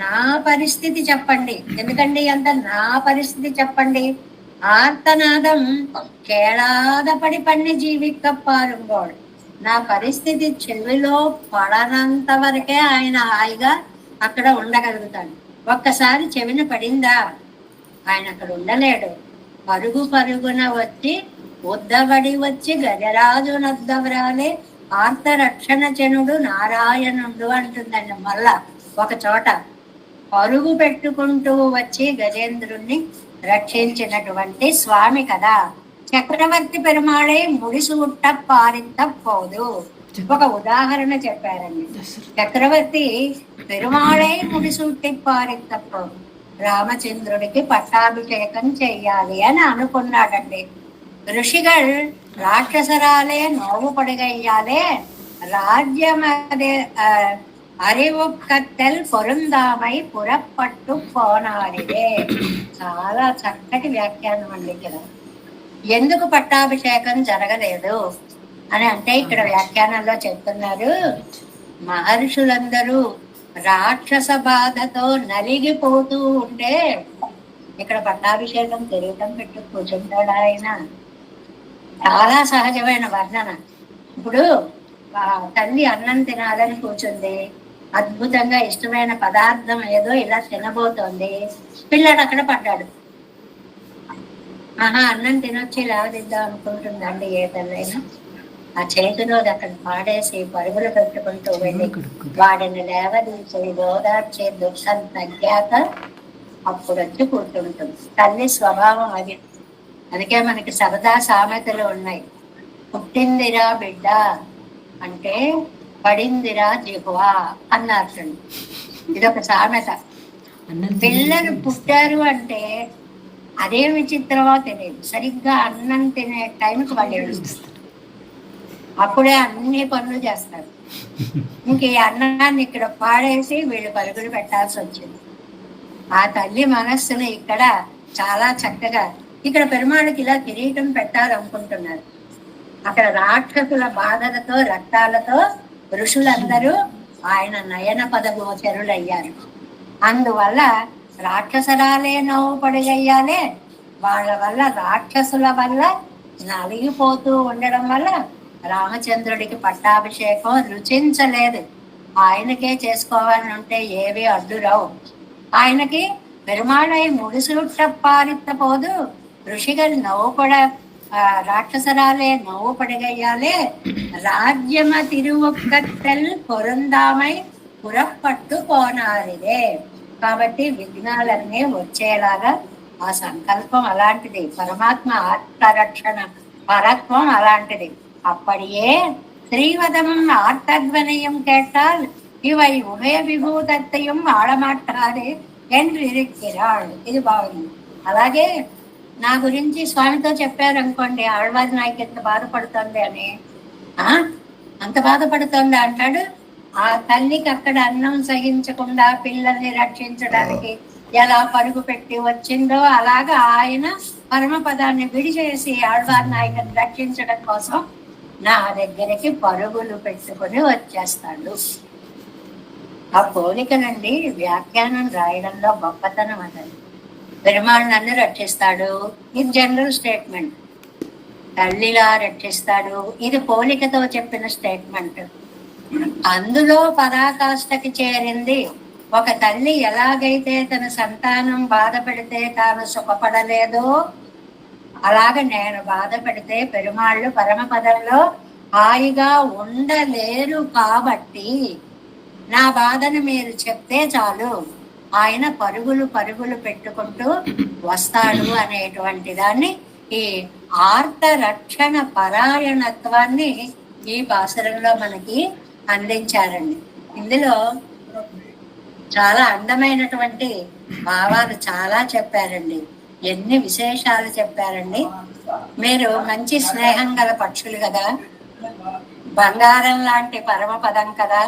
నా పరిస్థితి చెప్పండి. ఎందుకండి అంత నా పరిస్థితి చెప్పండి. ఆర్తనాదం కేళాదపడి పన్ని జీవికప్పారుంగోడు. నా పరిస్థితి చెవిలో పడనంత వరకే ఆయన హాయిగా అక్కడ ఉండగలుగుతాడు. ఒక్కసారి చెవిన పడిందా ఆయన అక్కడ ఉండలేడు. పరుగు పరుగున వచ్చి ఉద్దబడి వచ్చి గజరాజు నద్దవరాలే ఆర్తరక్షణ జనుడు నారాయణుడు అంటుందండి. మళ్ళా ఒక చోట పరుగు పెట్టుకుంటూ వచ్చి గజేంద్రుణ్ణి రక్షించినటువంటి స్వామి కదా. చక్రవర్తి పెరుమాళే ముడిసూట్ట పారిత పోదు. ఒక ఉదాహరణ చెప్పారండి. చక్రవర్తి పెరుమాళే ముడిసూట్టి పారిత పోదు, రామచంద్రుడికి పట్టాభిషేకం చెయ్యాలి అని అనుకున్నాడండి. ఋషిகள் ராட்சசராலே நோவு படுகையாலே ராஜ்யமதே அறிவுக்கத்தல் పొరుందామై పురపట్టు పోనాడిదే. చాలా చక్కటి వ్యాఖ్యానం అండి ఇక్కడ. ఎందుకు పట్టాభిషేకం జరగలేదు అని అంటే ఇక్కడ వ్యాఖ్యానంలో చెప్తున్నారు, మహర్షులందరూ రాక్షస బాధతో నలిగిపోతూ ఉంటే ఇక్కడ పట్టాభిషేకం తెలియటం పెట్టు కూర్చుంటాడు ఆయన. చాలా సహజమైన వర్ణన. ఇప్పుడు తల్లి అన్నం తినాలని కూర్చుంది, అద్భుతంగా ఇష్టమైన పదార్థం ఏదో ఇలా తినబోతోంది, పిల్లడు అక్కడ పడ్డాడు. అన్నం తినొచ్చి లేవదిద్దాం అనుకుంటుందండి ఏ తల్లైనా. ఆ చేతిలో అక్కడ పాడేసి పరుగులు పెట్టుకుంటూ వెళ్ళి వాడిని లేవదీసి ఓదార్చే దుఃఖం తగ్గాక అప్పుడు వచ్చి కూర్చుంటుంది. తల్లి స్వభావం అది. అందుకే మనకి సరదా సామెతలు ఉన్నాయి. పుట్టిందిరా బిడ్డ అంటే పడిందిరా జిహ్వా అన్నారు. ఇదొక సామెత. పిల్లలు పుట్టారు అంటే అదే విచిత్రమో తెలియదు, సరిగ్గా అన్నం తినే టైంకి వాళ్ళు ఏడుస్తారు, అప్పుడే అన్ని పనులు చేస్తారు. ఇంక ఈ అన్నాన్ని ఇక్కడ పాడేసి వీళ్ళు పరుగులు పెట్టాల్సి వచ్చింది. ఆ తల్లి మనస్సును ఇక్కడ చాలా చక్కగా, ఇక్కడ పెరుమాళ్ళకి ఇలా కిరీటం పెట్టాలనుకుంటున్నారు. అక్కడ రాక్షసుల బాధలతో రక్తాలతో ఋషులందరూ ఆయన నయన పదగోచరులయ్యారు. అందువల్ల రాక్షసరాలే నవ్వు పడిగయ్యాలే, వాళ్ళ వల్ల రాక్షసుల వల్ల నలిగిపోతూ ఉండడం వల్ల రామచంద్రుడికి పట్టాభిషేకం రుచించలేదు. ఆయనకే చేసుకోవాలని ఉంటే ఏవి అడ్డురావు. ఆయనకి పెరుమాళై ముడిసూట్ట పారిత పోదు, ఋషిగల్ నవ్వుపడ ராட்சசராலே நோவுபடுகையாலே ராஜ்யம తిరువొక్కత్తెల్ పొరుందామై పురపట్టు పోనారిదే. కాబట్టి విఘ్నాలన్నీ వచ్చేలాగా ఆ సంకల్పం అలాంటిది. పరమాత్మ ఆత్మరక్షణ పరత్వం అలాంటిది. அப்படியே ஸ்ரீவதம் ஆர்த்தத்வனையும் கேட்டால் இவை உபய விபூதத்தையும் ఆడమాటారే என்று இருக்கிறாள். ఇది బాగుంది. అలాగే నా గురించి స్వామితో చెప్పారు అనుకోండి, ఆళ్వారి నాయకు ఎంత బాధపడుతుంది అని. అంత బాధపడుతుంది అంటాడు. ఆ తల్లికి అక్కడ అన్నం సహించకుండా పిల్లల్ని రక్షించడానికి ఎలా పరుగు పెట్టి వచ్చిందో అలాగా ఆయన పరమపదాన్ని విడిచేసి ఆళ్వారి నాయకుని రక్షించడం కోసం నా దగ్గరికి పరుగులు పెట్టుకుని వచ్చేస్తాడు. ఆ పోలికనండి వ్యాఖ్యానం రాయడంలో గొప్పతనం అతను. పెరుమాళ్ నన్ను రక్షిస్తాడు, ఇది జనరల్ స్టేట్మెంట్. తల్లిలా రక్షిస్తాడు, ఇది పోలికతో చెప్పిన స్టేట్మెంట్. అందులో పరాకాష్ఠకి చేరింది. ఒక తల్లి ఎలాగైతే తన సంతానం బాధ పెడితే తాను సుఖపడలేదో అలాగ నేను బాధ పెడితే పెరుమాళ్ళు పరమపదంలో హాయిగా ఉండలేరు. కాబట్టి నా బాధను మీరు చెప్తే చాలు, ఆయన పరుగులు పరుగులు పెట్టుకుంటూ వస్తాడు అనేటువంటి దాన్ని, ఈ ఆర్త రక్షణ పరాయణత్వాన్ని ఈ పాసురంలో మనకి అందించారండి. ఇందులో చాలా అందమైనటువంటి భావాలు చాలా చెప్పారండి. ఎన్ని విశేషాలు చెప్పారండి. మీరు మంచి స్నేహం గల పక్షులు కదా, బంగారం లాంటి పరమపదం కదా,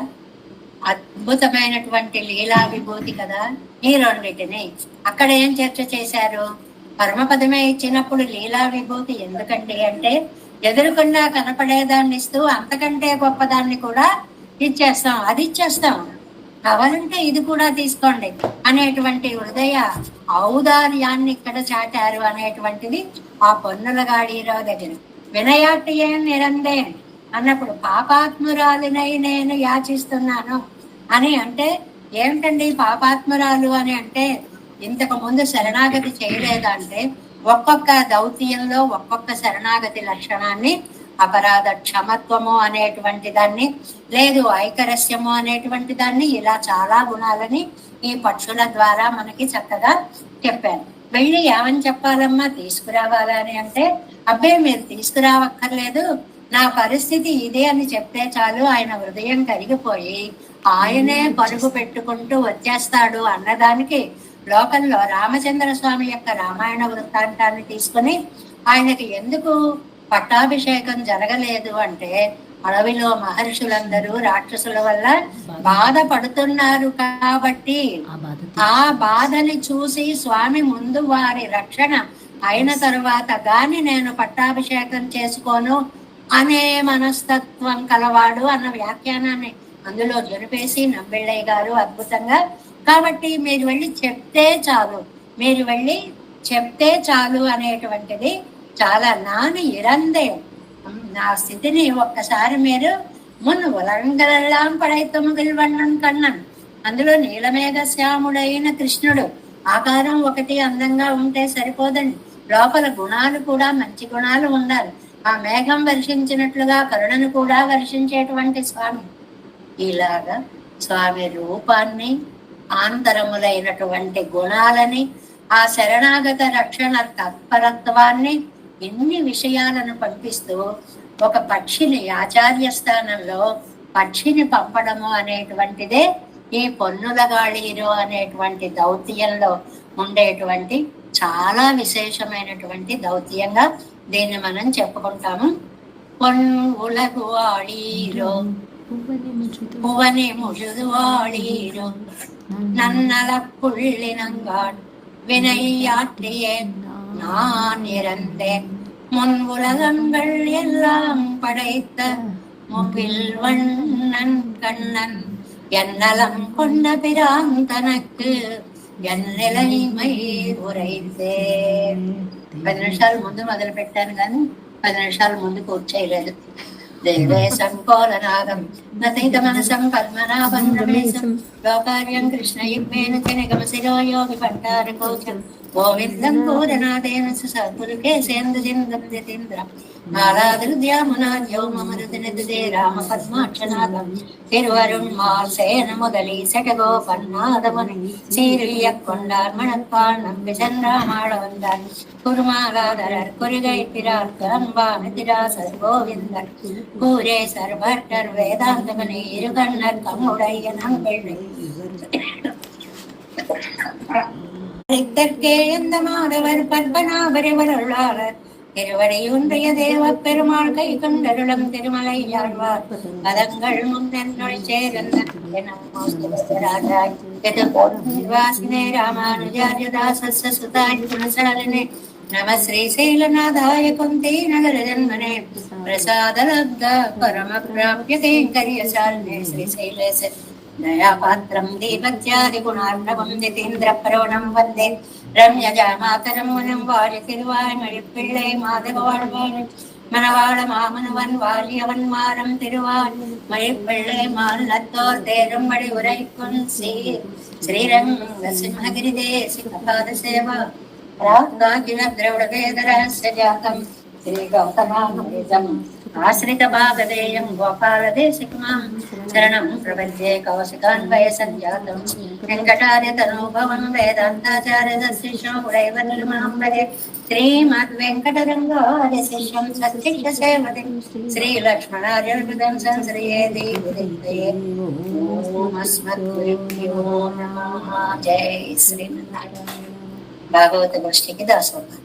అద్భుతమైనటువంటి లీలా విభూతి కదా. ఈ రెండింటిని అక్కడ ఏం చర్చ చేశారు? పరమపదమే ఇచ్చినప్పుడు లీలా విభూతి ఎందుకండి అంటే, ఎదురుకుండా కనపడేదాన్ని ఇస్తూ అంతకంటే గొప్పదాన్ని కూడా ఇచ్చేస్తాం, అది ఇచ్చేస్తాం, కావాలంటే ఇది కూడా తీసుకోండి అనేటువంటి హృదయ ఔదార్యాన్ని ఇక్కడ చాటారు అనేటువంటిది ఆ పొన్నుల గాడిరావు దగ్గర. వినయాటి ఏం నిరందేన్ అన్నప్పుడు పాపాత్మురాలినై నేను యాచిస్తున్నాను అని అంటే ఏమిటండి పాపాత్మురాలు అని అంటే, ఇంతకు ముందు శరణాగతి చేయలేదంటే ఒక్కొక్క దౌత్యంలో ఒక్కొక్క శరణాగతి లక్షణాన్ని, అపరాధ క్షమత్వము అనేటువంటి దాన్ని, లేదు ఐకరస్యము అనేటువంటి దాన్ని, ఇలా చాలా గుణాలని ఈ పక్షుల ద్వారా మనకి చక్కగా చెప్పారు. వెళ్ళి ఏమని చెప్పాలమ్మా, తీసుకురావాలని అంటే, అబ్బే మీరు తీసుకురావక్కర్లేదు, నా పరిస్థితి ఇదే అని చెప్తే చాలు, ఆయన హృదయం కరిగిపోయి ఆయనే పరుగు పెట్టుకుంటూ వచ్చేస్తాడు అన్నదానికి లోకంలో రామచంద్ర స్వామి యొక్క రామాయణ వృత్తాంతాన్ని తీసుకుని ఆయనకి ఎందుకు పట్టాభిషేకం జరగలేదు అంటే, అడవిలో మహర్షులందరూ రాక్షసుల వల్ల బాధపడుతున్నారు కాబట్టి ఆ బాధని చూసి స్వామి ముందు వారి రక్షణ అయిన తరువాత గాని నేను పట్టాభిషేకం చేసుకోను అనే మనస్తత్వం కలవాడు అన్న వ్యాఖ్యానాన్ని అందులో జరిపేసి నంబిళ్ళయ్య గారు అద్భుతంగా. కాబట్టి మీరు వెళ్ళి చెప్తే చాలు, మీరు వెళ్ళి చెప్తే చాలు అనేటువంటిది చాలా నాని ఇరందే. నా స్థితిని ఒక్కసారి మీరు మున్ ఉలంగలెల్లాం పడైతొమ్మిది వన్నం కన్నాను. అందులో నీలమేఘ శ్యాముడైన కృష్ణుడు ఆకారం ఒకటి అందంగా ఉంటే సరిపోదండి, లోపల గుణాలు కూడా మంచి గుణాలు ఉండాలి. ఆ మేఘం వర్షించినట్లుగా కరుణను కూడా వర్షించేటువంటి స్వామి. ఇలాగా స్వామి రూపాన్ని, ఆంతరములైనటువంటి గుణాలని, ఆ శరణాగత రక్షణ తత్పరత్వాన్ని, ఎన్ని విషయాలను పంపిస్తూ ఒక పక్షిని ఆచార్య స్థానంలో పక్షిని పంపడము అనేటువంటిదే ఈ పొన్నుల గాళీరు అనేటువంటి దౌత్యంలో ఉండేటువంటి చాలా విశేషమైనటువంటి దౌత్యంగా దీన్ని మనం చెప్పుకుంటాము. పొన్నులకు ఆళీరో புவனே முழுது ஆளீரோ நன்னல புள்ளினங்கான் வினையாற்றியே நான் இறந்தேன் முன் உலகங்கள் எல்லாம் படைத்த முகில் வண்ணன் கண்ணன் என்னலம் கொண்ட பிரான் தனக்கு ఎన్ నిలయమై ఉరైతే 10 నిమిషాల ముందు మొదలు పెట్టాను కానీ 10 నిమిషాల ముందు పూర్తి చేయలేదు. దేవే సంకోలనాగం నతైత మనసం పద్మనాభం రమేశం లోకార్యం కృష్ణ యుగ్మేన జనగమ శిరోయోగి పట్టార కోచం గోవిందం గోరనాథేన సద్గురుకే సేందు జిందం జతీంద్రం നാലാതിർദ്യാമുനാദ്യോമമരുദിനേ രാമ പത്മാക്ഷനാഥം തിരുവരുൺമാർ സേന മുതലി സടഗോപന്നാഥമുനി സീരിയക്കൊണ്ടാർ മണപ്പാൾ നമ്പി ചന്ദ്രമാള വന്താൻ കുരുമാലാധരർ കുരുകൈത്തിരാർക്ക് അൻപാനതിരാസർ ഗോവിന്ദൻ കൂരേസർ ഭട്ടർ വേദാന്തമണി ഇരുകണ്ണർ കമ്മുടയ്യ നമ്പിള്ളി இதற்கே எந்த மாதவர் பத்மநாபரிவருளாளர் திருவடியுன்றைய தேவ பெருமாள் கை கொண்டருளம் திருமலை ஆழ்வார் பதங்கள் முன்னொழி சேர்வாசினே ராமானுஜாரியதாச சுதாய் குணசாலினே நம ஸ்ரீ சைலநாதாய குந்தி நகர ஜன்மனே பிரசாதலப்த பரம பிராப்யதே கரியசாலினே ஸ்ரீ சைலேச दयापात्रं दीपत्यादि गुणार्णवं जितेन्द्र प्रवणं वन्दे रम्यजामातरं मुनिं वारि तिरुवाय्मळिप्पिळ्ळै माधववाழ்வான் மணவாள மாமனவன் வாலியவன் மாறம் திருவான் மழிப்பிள்ளை மால்லத்தோர் தேரும் மழி உரைக்கும் ஸ்ரீரங்க சிம்மகிரி தேசிகபாத சேவா ராஜின திரவிட வேதரஹஸ்ய ஜாதம் శ్రీ గౌతమామృతం ఆశ్రిత భాగదేయం గోపాల దేశికమాం శరణం ప్రపంచే కౌశికాన్వయ సంజాతం వెంకటార్య తనోభవం వేదాంతాచార్య శిష్యం ఉడైవ నిర్మహంబరే శ్రీమద్ వెంకటరంగార్య శిష్యం సత్శిష్య సేవతి శ్రీ లక్ష్మణార్యుతం సంశ్రయే దేవే ఓమస్మద్గురుభ్యో నమః. జై శ్రీమన్నారాయణ. భాగవత గోష్ఠికి దాసోహం.